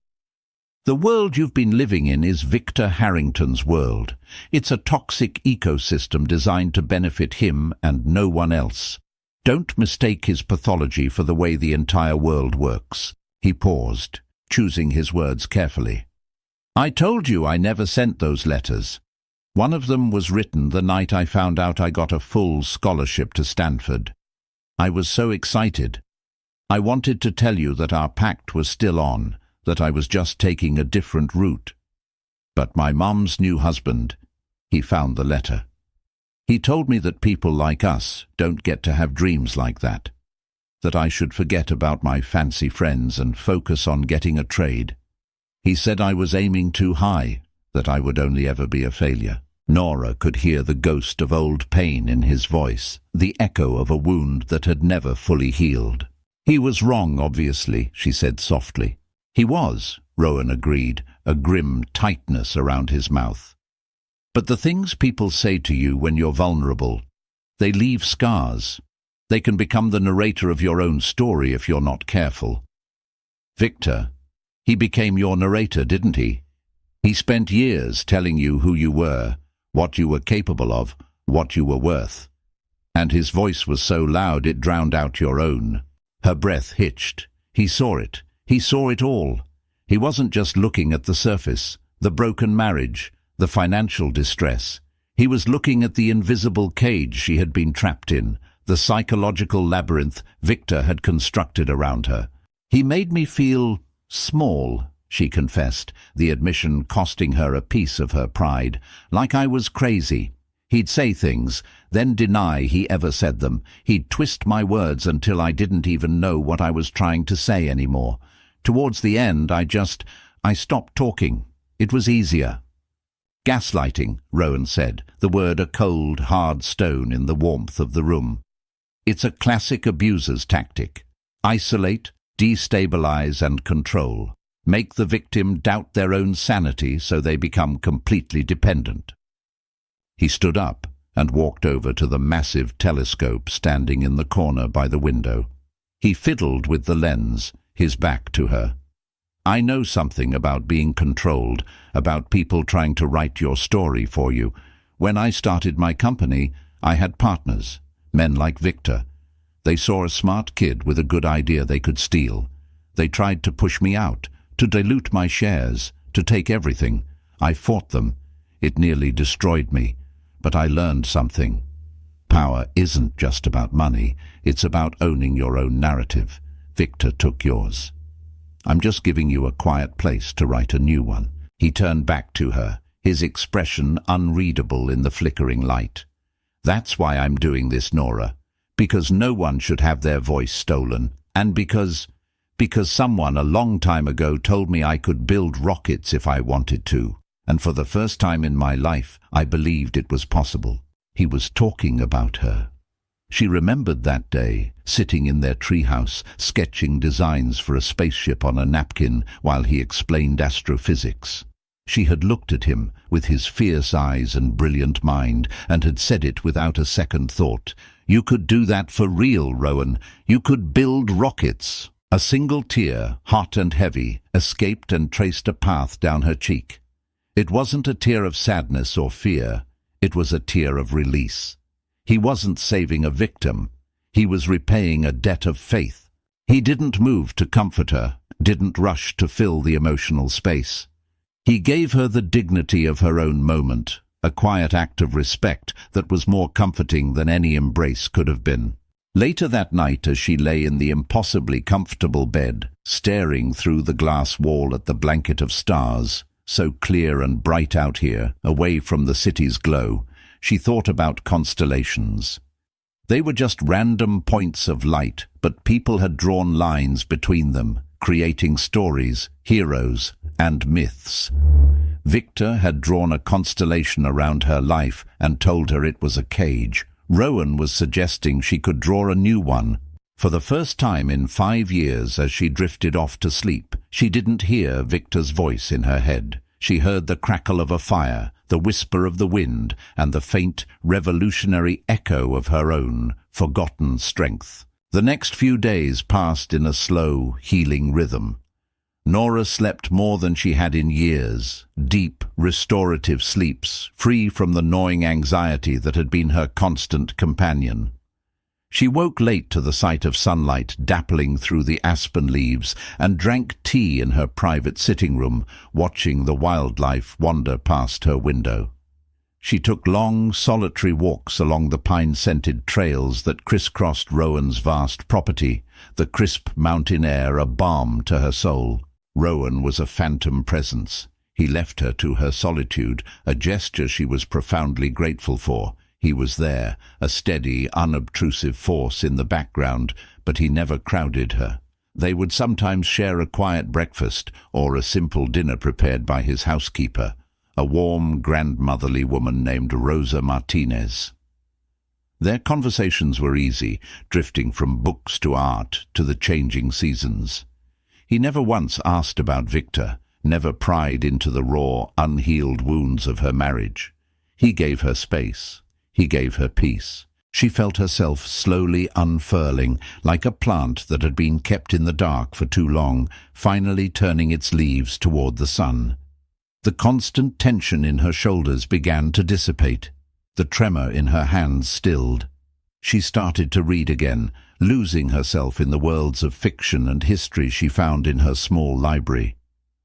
The world you've been living in is Victor Harrington's world. It's a toxic ecosystem designed to benefit him and no one else. Don't mistake his pathology for the way the entire world works. He paused, choosing his words carefully. I told you I never sent those letters. One of them was written the night I found out I got a full scholarship to Stanford. I was so excited. I wanted to tell you that our pact was still on, that I was just taking a different route. But my mum's new husband, he found the letter. He told me that people like us don't get to have dreams like that I should forget about my fancy friends and focus on getting a trade. He said I was aiming too high, that I would only ever be a failure. Nora could hear the ghost of old pain in his voice, the echo of a wound that had never fully healed. He was wrong, obviously, she said softly. He was, Rowan agreed, a grim tightness around his mouth. But the things people say to you when you're vulnerable, they leave scars. They can become the narrator of your own story if you're not careful. Victor, he became your narrator, didn't he? He spent years telling you who you were, what you were capable of, what you were worth. And his voice was so loud it drowned out your own. Her breath hitched. He saw it. He saw it all. He wasn't just looking at the surface, the broken marriage, the financial distress. He was looking at the invisible cage she had been trapped in, the psychological labyrinth Victor had constructed around her. He made me feel small, she confessed, the admission costing her a piece of her pride, like I was crazy. He'd say things, then deny he ever said them. He'd twist my words until I didn't even know what I was trying to say anymore. Towards the end, I stopped talking. It was easier. Gaslighting, Rowan said, the word a cold, hard stone in the warmth of the room. It's a classic abuser's tactic. Isolate, destabilize and control. Make the victim doubt their own sanity so they become completely dependent. He stood up and walked over to the massive telescope standing in the corner by the window. He fiddled with the lens, his back to her. I know something about being controlled, about people trying to write your story for you. When I started my company, I had partners, men like Victor. They saw a smart kid with a good idea they could steal. They tried to push me out, to dilute my shares, to take everything. I fought them. It nearly destroyed me. But I learned something. Power isn't just about money. It's about owning your own narrative. Victor took yours. I'm just giving you a quiet place to write a new one. He turned back to her, his expression unreadable in the flickering light. That's why I'm doing this, Nora. Because no one should have their voice stolen. And because someone a long time ago told me I could build rockets if I wanted to. And for the first time in my life, I believed it was possible. He was talking about her. She remembered that day, sitting in their treehouse, sketching designs for a spaceship on a napkin while he explained astrophysics. She had looked at him with his fierce eyes and brilliant mind and had said it without a second thought. You could do that for real, Rowan. You could build rockets. A single tear, hot and heavy, escaped and traced a path down her cheek. It wasn't a tear of sadness or fear. It was a tear of release. He wasn't saving a victim. He was repaying a debt of faith. He didn't move to comfort her, didn't rush to fill the emotional space. He gave her the dignity of her own moment, a quiet act of respect that was more comforting than any embrace could have been. Later that night, as she lay in the impossibly comfortable bed, staring through the glass wall at the blanket of stars, so clear and bright out here, away from the city's glow, she thought about constellations. They were just random points of light, but people had drawn lines between them, creating stories, heroes, and myths. Victor had drawn a constellation around her life and told her it was a cage. Rowan was suggesting she could draw a new one. For the first time in 5 years, as she drifted off to sleep, she didn't hear Victor's voice in her head. She heard the crackle of a fire, the whisper of the wind, and the faint, revolutionary echo of her own forgotten strength. The next few days passed in a slow, healing rhythm. Nora slept more than she had in years, deep, restorative sleeps, free from the gnawing anxiety that had been her constant companion. She woke late to the sight of sunlight dappling through the aspen leaves and drank tea in her private sitting room, watching the wildlife wander past her window. She took long, solitary walks along the pine-scented trails that crisscrossed Rowan's vast property, the crisp mountain air a balm to her soul. Rowan was a phantom presence. He left her to her solitude, a gesture she was profoundly grateful for. He was there, a steady, unobtrusive force in the background, but he never crowded her. They would sometimes share a quiet breakfast or a simple dinner prepared by his housekeeper, a warm, grandmotherly woman named Rosa Martinez. Their conversations were easy, drifting from books to art to the changing seasons. He never once asked about Victor, never pried into the raw, unhealed wounds of her marriage. He gave her space. He gave her peace. She felt herself slowly unfurling, like a plant that had been kept in the dark for too long, finally turning its leaves toward the sun. The constant tension in her shoulders began to dissipate. The tremor in her hands stilled. She started to read again, losing herself in the worlds of fiction and history she found in her small library.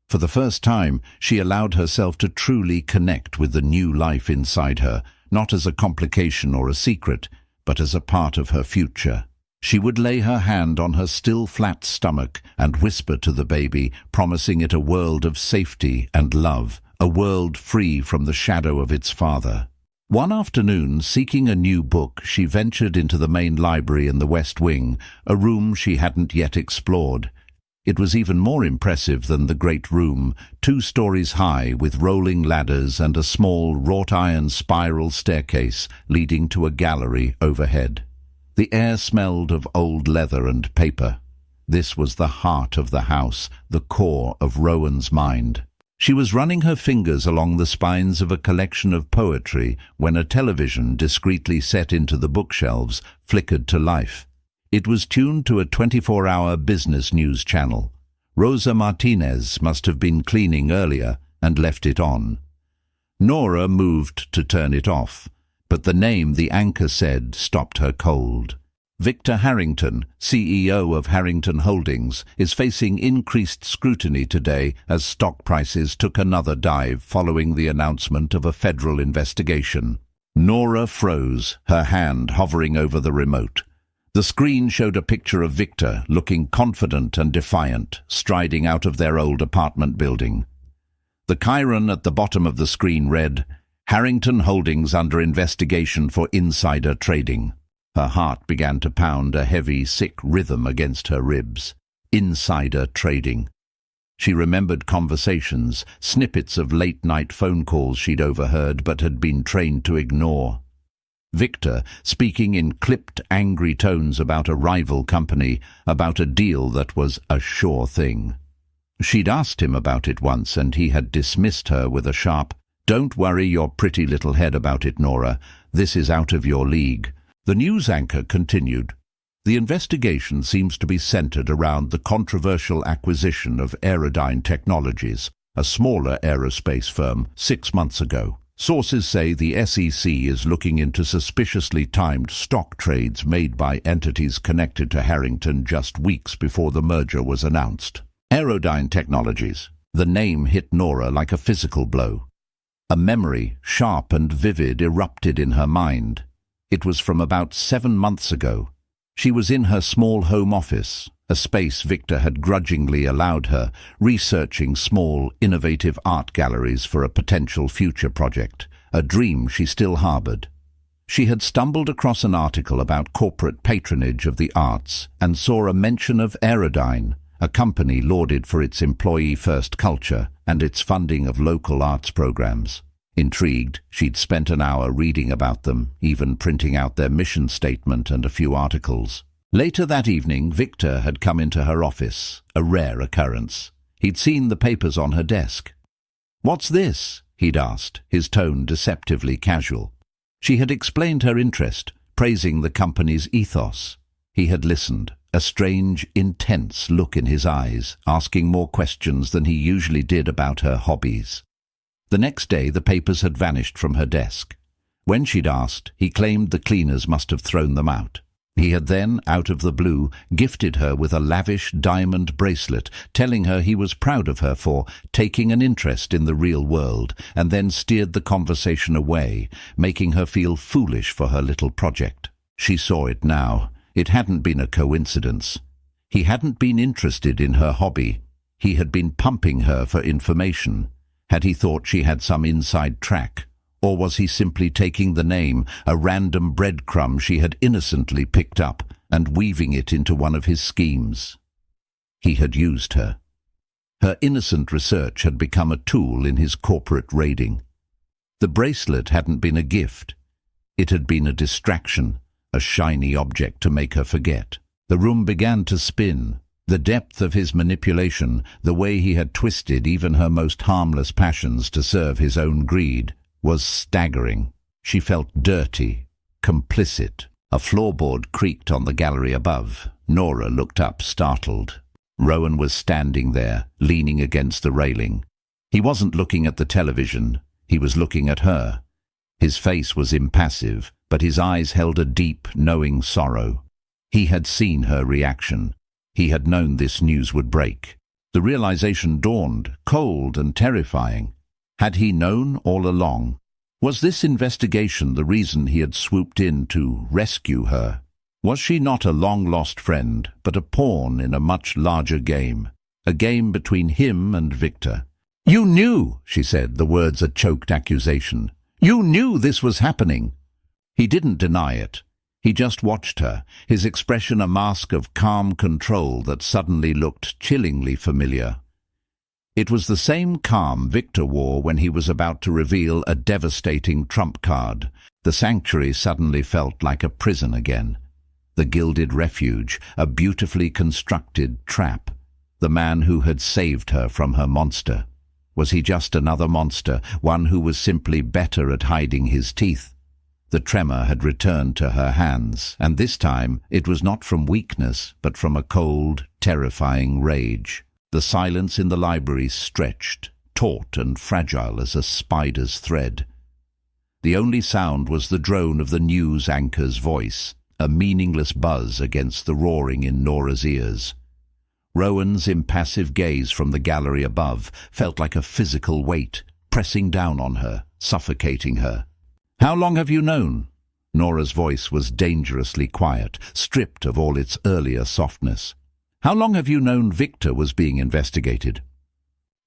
For the first time, she allowed herself to truly connect with the new life inside her, not as a complication or a secret, but as a part of her future. She would lay her hand on her still flat stomach and whisper to the baby, promising it a world of safety and love, a world free from the shadow of its father. One afternoon, seeking a new book, she ventured into the main library in the West Wing, a room she hadn't yet explored. It was even more impressive than the great room, 2 stories high with rolling ladders and a small wrought-iron spiral staircase leading to a gallery overhead. The air smelled of old leather and paper. This was the heart of the house, the core of Rowan's mind. She was running her fingers along the spines of a collection of poetry when a television, discreetly set into the bookshelves, flickered to life. It was tuned to a 24-hour business news channel. Rosa Martinez must have been cleaning earlier and left it on. Nora moved to turn it off, but the name the anchor said stopped her cold. Victor Harrington, CEO of Harrington Holdings, is facing increased scrutiny today as stock prices took another dive following the announcement of a federal investigation. Nora froze, her hand hovering over the remote. The screen showed a picture of Victor, looking confident and defiant, striding out of their old apartment building. The chyron at the bottom of the screen read, "Harrington Holdings under investigation for insider trading." Her heart began to pound a heavy, sick rhythm against her ribs. Insider trading. She remembered conversations, snippets of late-night phone calls she'd overheard but had been trained to ignore. Victor, speaking in clipped, angry tones about a rival company, about a deal that was a sure thing. She'd asked him about it once, and he had dismissed her with a sharp, "Don't worry your pretty little head about it, Nora. This is out of your league." The news anchor continued. The investigation seems to be centered around the controversial acquisition of Aerodyne Technologies, a smaller aerospace firm, 6 months ago. Sources say the SEC is looking into suspiciously timed stock trades made by entities connected to Harrington just weeks before the merger was announced. Aerodyne Technologies. The name hit Nora like a physical blow. A memory, sharp and vivid, erupted in her mind. It was from about 7 months ago. She was in her small home office, a space Victor had grudgingly allowed her, researching small, innovative art galleries for a potential future project, a dream she still harbored. She had stumbled across an article about corporate patronage of the arts and saw a mention of Aerodyne, a company lauded for its employee-first culture and its funding of local arts programs. Intrigued, she'd spent an hour reading about them, even printing out their mission statement and a few articles. Later that evening, Victor had come into her office, a rare occurrence. He'd seen the papers on her desk. "What's this?" he'd asked, his tone deceptively casual. She had explained her interest, praising the company's ethos. He had listened, a strange, intense look in his eyes, asking more questions than he usually did about her hobbies. The next day, the papers had vanished from her desk. When she'd asked, he claimed the cleaners must have thrown them out. He had then, out of the blue, gifted her with a lavish diamond bracelet, telling her he was proud of her for taking an interest in the real world, and then steered the conversation away, making her feel foolish for her little project. She saw it now. It hadn't been a coincidence. He hadn't been interested in her hobby. He had been pumping her for information. Had he thought she had some inside track? Or was he simply taking the name, a random breadcrumb she had innocently picked up, and weaving it into one of his schemes? He had used her. Her innocent research had become a tool in his corporate raiding. The bracelet hadn't been a gift. It had been a distraction, a shiny object to make her forget. The room began to spin. The depth of his manipulation, the way he had twisted even her most harmless passions to serve his own greed, was staggering. She felt dirty, complicit. A floorboard creaked on the gallery above. Nora looked up, startled. Rowan was standing there, leaning against the railing. He wasn't looking at the television. He was looking at her. His face was impassive, but his eyes held a deep, knowing sorrow. He had seen her reaction. He had known this news would break. The realization dawned, cold and terrifying. Had he known all along? Was this investigation the reason he had swooped in to rescue her? Was she not a long-lost friend, but a pawn in a much larger game? A game between him and Victor. "You knew," she said, the words a choked accusation. "You knew this was happening." He didn't deny it. He just watched her, his expression a mask of calm control that suddenly looked chillingly familiar. It was the same calm Victor wore when he was about to reveal a devastating trump card. The sanctuary suddenly felt like a prison again. The gilded refuge, a beautifully constructed trap. The man who had saved her from her monster. Was he just another monster, one who was simply better at hiding his teeth? The tremor had returned to her hands, and this time it was not from weakness, but from a cold, terrifying rage. The silence in the library stretched, taut and fragile as a spider's thread. The only sound was the drone of the news anchor's voice, a meaningless buzz against the roaring in Nora's ears. Rowan's impassive gaze from the gallery above felt like a physical weight, pressing down on her, suffocating her. "How long have you known?" Nora's voice was dangerously quiet, stripped of all its earlier softness. "How long have you known Victor was being investigated?"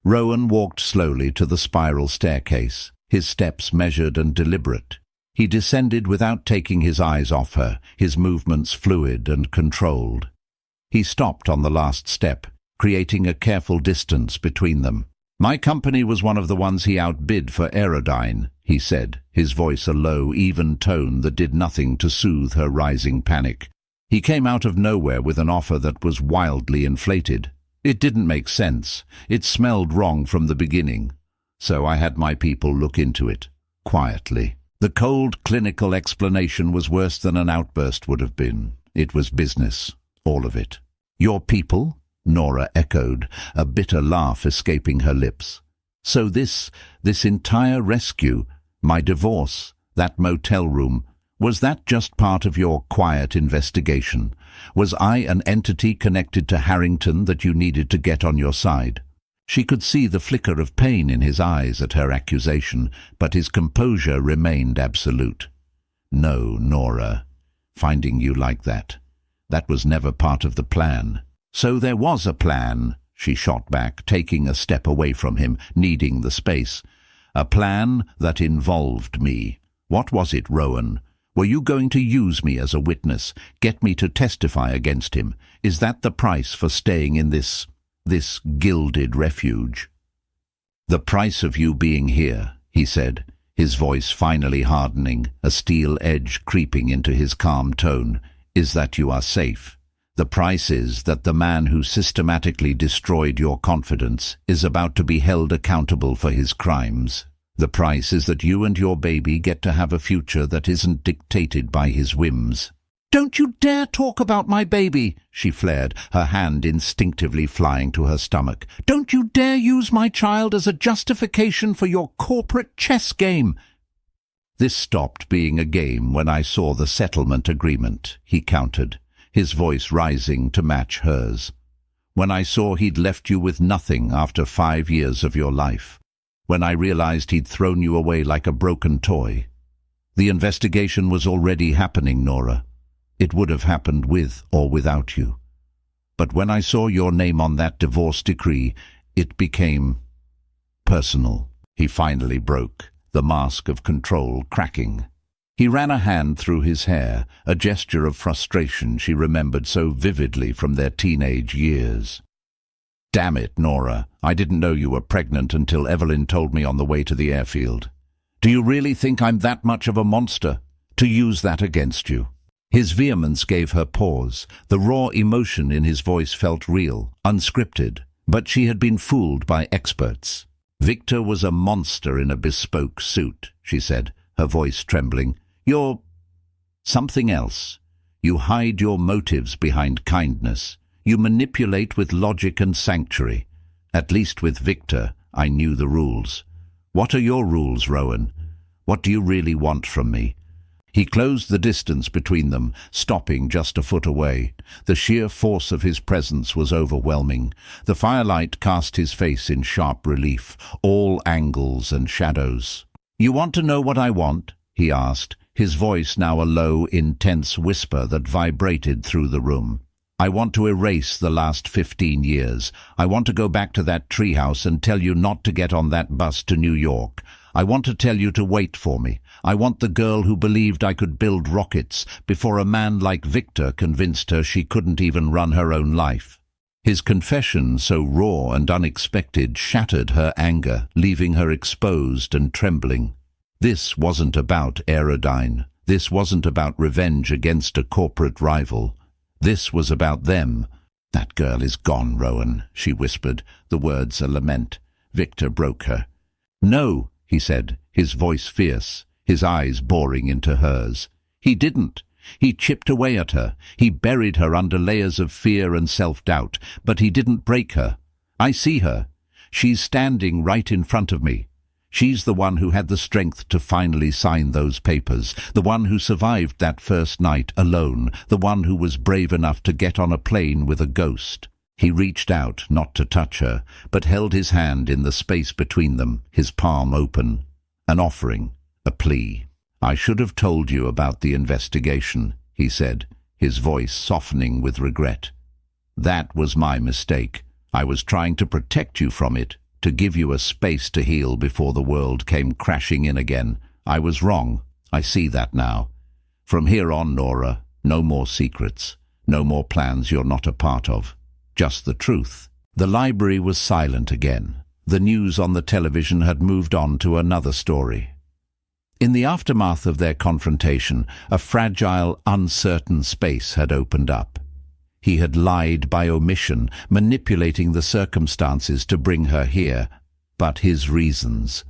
Rowan walked slowly to the spiral staircase, his steps measured and deliberate. He descended without taking his eyes off her, his movements fluid and controlled. He stopped on the last step, creating a careful distance between them. "My company was one of the ones he outbid for Aerodyne," he said, his voice a low, even tone that did nothing to soothe her rising panic. He came out of nowhere with an offer that was wildly inflated. It didn't make sense. It smelled wrong from the beginning. So I had my people look into it, quietly. The cold, clinical explanation was worse than an outburst would have been. It was business, all of it. "Your people?" Nora echoed, a bitter laugh escaping her lips. "So this entire rescue, my divorce, that motel room, was that just part of your quiet investigation? Was I an entity connected to Harrington that you needed to get on your side?" She could see the flicker of pain in his eyes at her accusation, but his composure remained absolute. "No, Nora. Finding you like that. That was never part of the plan." "So there was a plan," she shot back, taking a step away from him, needing the space. "A plan that involved me. What was it, Rowan? Were you going to use me as a witness, get me to testify against him? Is that the price for staying in this gilded refuge?" "The price of you being here," he said, his voice finally hardening, a steel edge creeping into his calm tone, "is that you are safe, The price is that the man who systematically destroyed your confidence is about to be held accountable for his crimes. The price is that you and your baby get to have a future that isn't dictated by his whims. "Don't you dare talk about my baby," she flared, her hand instinctively flying to her stomach. "Don't you dare use my child as a justification for your corporate chess game." "This stopped being a game when I saw the settlement agreement," he countered, his voice rising to match hers. "When I saw he'd left you with nothing after 5 years of your life. When I realized he'd thrown you away like a broken toy. The investigation was already happening, Nora. It would have happened with or without you. But when I saw your name on that divorce decree, it became personal." He finally broke, the mask of control cracking. He ran a hand through his hair, a gesture of frustration she remembered so vividly from their teenage years. "Damn it, Nora, I didn't know you were pregnant until Evelyn told me on the way to the airfield. Do you really think I'm that much of a monster to use that against you?" His vehemence gave her pause. The raw emotion in his voice felt real, unscripted, but she had been fooled by experts. "Victor was a monster in a bespoke suit," she said, her voice trembling. "You're something else. You hide your motives behind kindness. You manipulate with logic and sanctuary. At least with Victor, I knew the rules. What are your rules, Rowan? What do you really want from me?" He closed the distance between them, stopping just a foot away. The sheer force of his presence was overwhelming. The firelight cast his face in sharp relief, all angles and shadows. "You want to know what I want?" he asked, his voice now a low, intense whisper that vibrated through the room. "I want to erase the last 15 years. I want to go back to that treehouse and tell you not to get on that bus to New York. I want to tell you to wait for me. I want the girl who believed I could build rockets before a man like Victor convinced her she couldn't even run her own life." His confession, so raw and unexpected, shattered her anger, leaving her exposed and trembling. This wasn't about Aerodyne. This wasn't about revenge against a corporate rival. This was about them. "That girl is gone, Rowan," she whispered, the words a lament. Victor broke her. "No," he said, his voice fierce, his eyes boring into hers. "He didn't. He chipped away at her. He buried her under layers of fear and self-doubt, but he didn't break her. I see her. She's standing right in front of me. She's the one who had the strength to finally sign those papers, the one who survived that first night alone, the one who was brave enough to get on a plane with a ghost." He reached out, not to touch her, but held his hand in the space between them, his palm open. An offering, a plea. "I should have told you about the investigation," he said, his voice softening with regret. "That was my mistake. I was trying to protect you from it, to give you a space to heal before the world came crashing in again. I was wrong. I see that now. From here on, Nora, no more secrets, no more plans you're not a part of. Just the truth." The library was silent again. The news on the television had moved on to another story. In the aftermath of their confrontation, a fragile, uncertain space had opened up. He had lied by omission, manipulating the circumstances to bring her here. But his reasons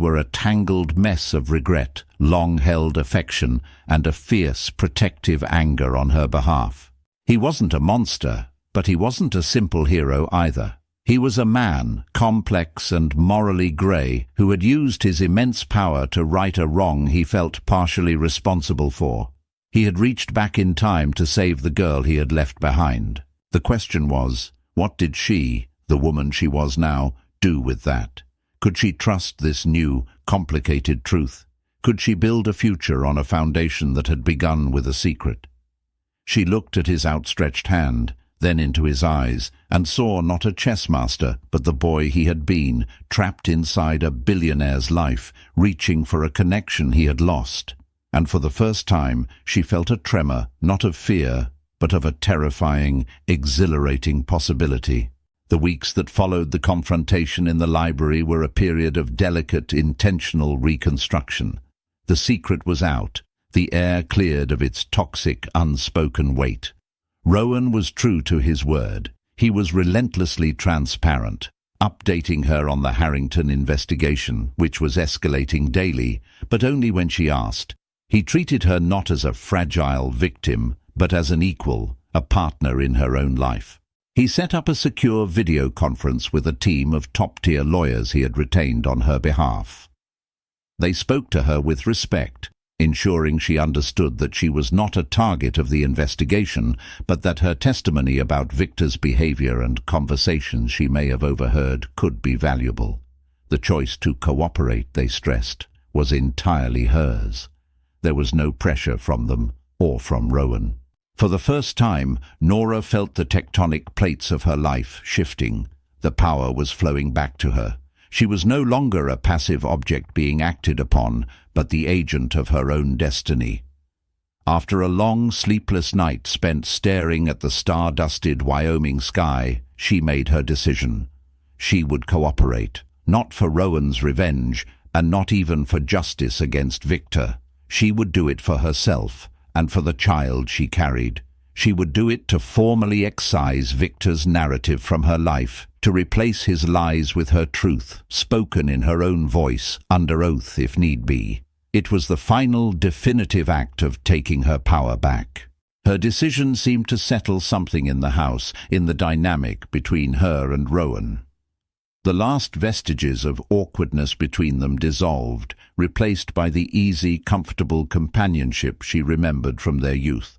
were a tangled mess of regret, long-held affection, and a fierce, protective anger on her behalf. He wasn't a monster, but he wasn't a simple hero either. He was a man, complex and morally grey, who had used his immense power to right a wrong he felt partially responsible for. He had reached back in time to save the girl he had left behind. The question was, what did she, the woman she was now, do with that? Could she trust this new, complicated truth? Could she build a future on a foundation that had begun with a secret? She looked at his outstretched hand, then into his eyes, and saw not a chess master, but the boy he had been, trapped inside a billionaire's life, reaching for a connection he had lost. And for the first time, she felt a tremor, not of fear, but of a terrifying, exhilarating possibility. The weeks that followed the confrontation in the library were a period of delicate, intentional reconstruction. The secret was out, the air cleared of its toxic, unspoken weight. Rowan was true to his word. He was relentlessly transparent, updating her on the Harrington investigation, which was escalating daily, but only when she asked. He treated her not as a fragile victim, but as an equal, a partner in her own life. He set up a secure video conference with a team of top-tier lawyers he had retained on her behalf. They spoke to her with respect, ensuring she understood that she was not a target of the investigation, but that her testimony about Victor's behavior and conversations she may have overheard could be valuable. The choice to cooperate, they stressed, was entirely hers. There was no pressure from them or from Rowan. For the first time, Nora felt the tectonic plates of her life shifting. The power was flowing back to her. She was no longer a passive object being acted upon, but the agent of her own destiny. After a long, sleepless night spent staring at the star-dusted Wyoming sky, she made her decision. She would cooperate, not for Rowan's revenge, and not even for justice against Victor. She would do it for herself, and for the child she carried. She would do it to formally excise Victor's narrative from her life, to replace his lies with her truth, spoken in her own voice, under oath if need be. It was the final, definitive act of taking her power back. Her decision seemed to settle something in the house, in the dynamic between her and Rowan. The last vestiges of awkwardness between them dissolved, replaced by the easy, comfortable companionship she remembered from their youth.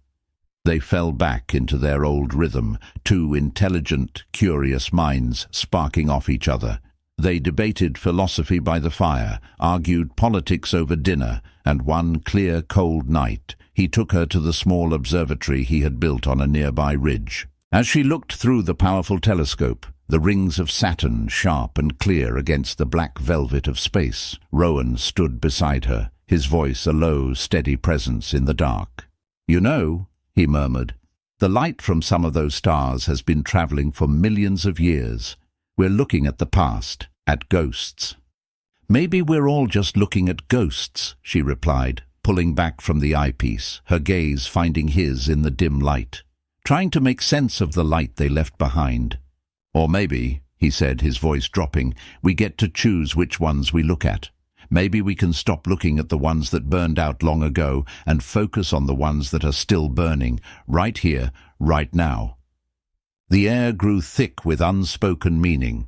They fell back into their old rhythm, two intelligent, curious minds sparking off each other. They debated philosophy by the fire, argued politics over dinner, and one clear, cold night, he took her to the small observatory he had built on a nearby ridge. As she looked through the powerful telescope, the rings of Saturn sharp and clear against the black velvet of space, Rowan stood beside her, his voice a low, steady presence in the dark. "You know," he murmured, "the light from some of those stars has been traveling for millions of years. We're looking at the past, at ghosts." "Maybe we're all just looking at ghosts," she replied, pulling back from the eyepiece, her gaze finding his in the dim light, trying to make sense of the light they left behind. "Or maybe," he said, his voice dropping, "we get to choose which ones we look at. Maybe we can stop looking at the ones that burned out long ago and focus on the ones that are still burning, right here, right now." The air grew thick with unspoken meaning.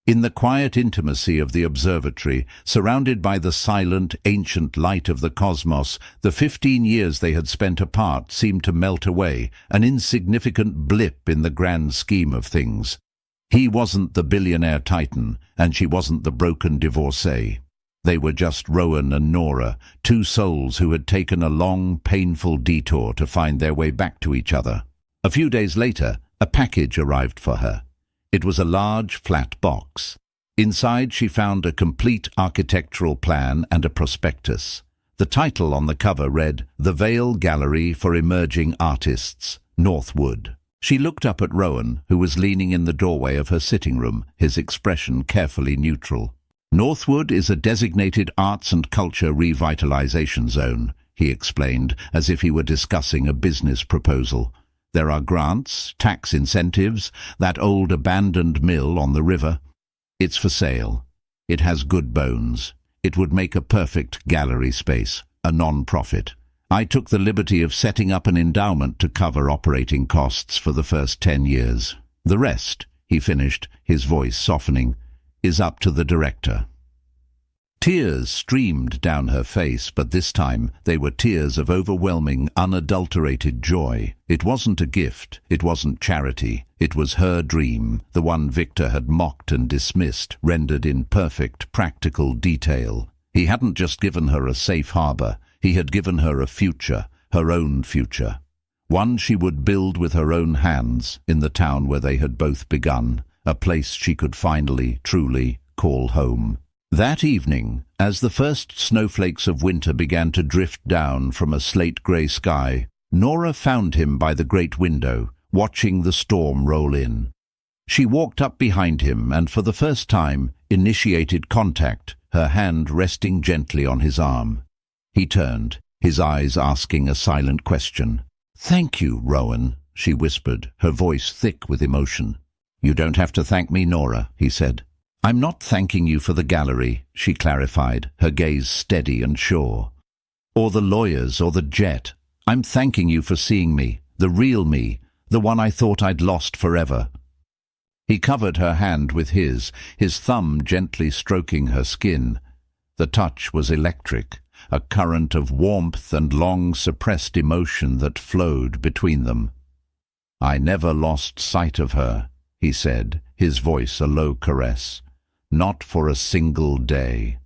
In the quiet intimacy of the observatory, surrounded by the silent, ancient light of the cosmos, the 15 years they had spent apart seemed to melt away, an insignificant blip in the grand scheme of things. He wasn't the billionaire titan, and she wasn't the broken divorcee. They were just Rowan and Nora, two souls who had taken a long, painful detour to find their way back to each other. A few days later, a package arrived for her. It was a large, flat box. Inside she found a complete architectural plan and a prospectus. The title on the cover read, "The Vale Gallery for Emerging Artists, Northwood." She looked up at Rowan, who was leaning in the doorway of her sitting room, his expression carefully neutral. "Northwood is a designated arts and culture revitalization zone," he explained, as if he were discussing a business proposal. "There are grants, tax incentives, that old abandoned mill on the river. It's for sale. It has good bones. It would make a perfect gallery space, a non-profit. I took the liberty of setting up an endowment to cover operating costs for the first 10 years. The rest," he finished, his voice softening, "is up to the director." Tears streamed down her face, but this time they were tears of overwhelming, unadulterated joy. It wasn't a gift, it wasn't charity, it was her dream, the one Victor had mocked and dismissed, rendered in perfect, practical detail. He hadn't just given her a safe harbor, he had given her a future, her own future. One she would build with her own hands, in the town where they had both begun, a place she could finally, truly call home. That evening, as the first snowflakes of winter began to drift down from a slate-grey sky, Nora found him by the great window, watching the storm roll in. She walked up behind him and for the first time initiated contact, her hand resting gently on his arm. He turned, his eyes asking a silent question. "Thank you, Rowan," she whispered, her voice thick with emotion. "You don't have to thank me, Nora," he said. "I'm not thanking you for the gallery," she clarified, her gaze steady and sure. "Or the lawyers or the jet. I'm thanking you for seeing me, the real me, the one I thought I'd lost forever." He covered her hand with his thumb gently stroking her skin. The touch was electric, a current of warmth and long-suppressed emotion that flowed between them. "I never lost sight of her," he said, his voice a low caress. "Not for a single day."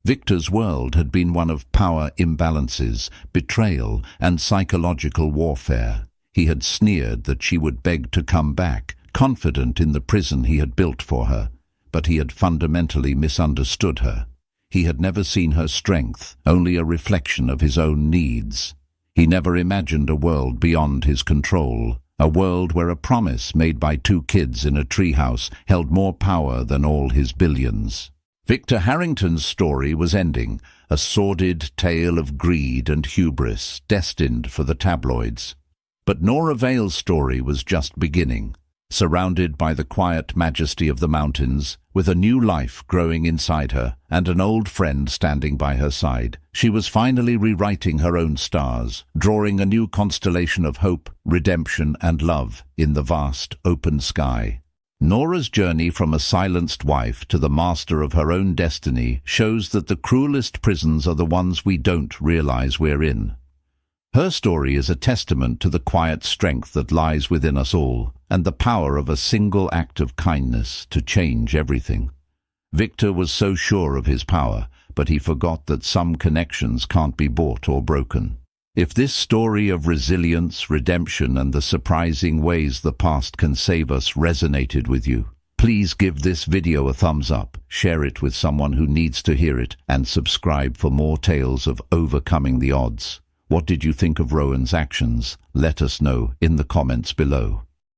Victor's world had been one of power imbalances, betrayal, and psychological warfare. He had sneered that she would beg to come back, confident in the prison he had built for her, but he had fundamentally misunderstood her. He had never seen her strength, only a reflection of his own needs. He never imagined a world beyond his control, a world where a promise made by two kids in a treehouse held more power than all his billions. Victor Harrington's story was ending, a sordid tale of greed and hubris, destined for the tabloids. But Nora Vale's story was just beginning. Surrounded by the quiet majesty of the mountains, with a new life growing inside her and an old friend standing by her side, she was finally rewriting her own stars, drawing a new constellation of hope, redemption, and love in the vast, open sky. Nora's journey from a silenced wife to the master of her own destiny shows that the cruelest prisons are the ones we don't realize we're in. Her story is a testament to the quiet strength that lies within us all, and the power of a single act of kindness to change everything. Victor was so sure of his power, but he forgot that some connections can't be bought or broken. If this story of resilience, redemption, and the surprising ways the past can save us resonated with you, please give this video a thumbs up, share it with someone who needs to hear it, and subscribe for more tales of overcoming the odds. What did you think of Rowan's actions? Let us know in the comments below.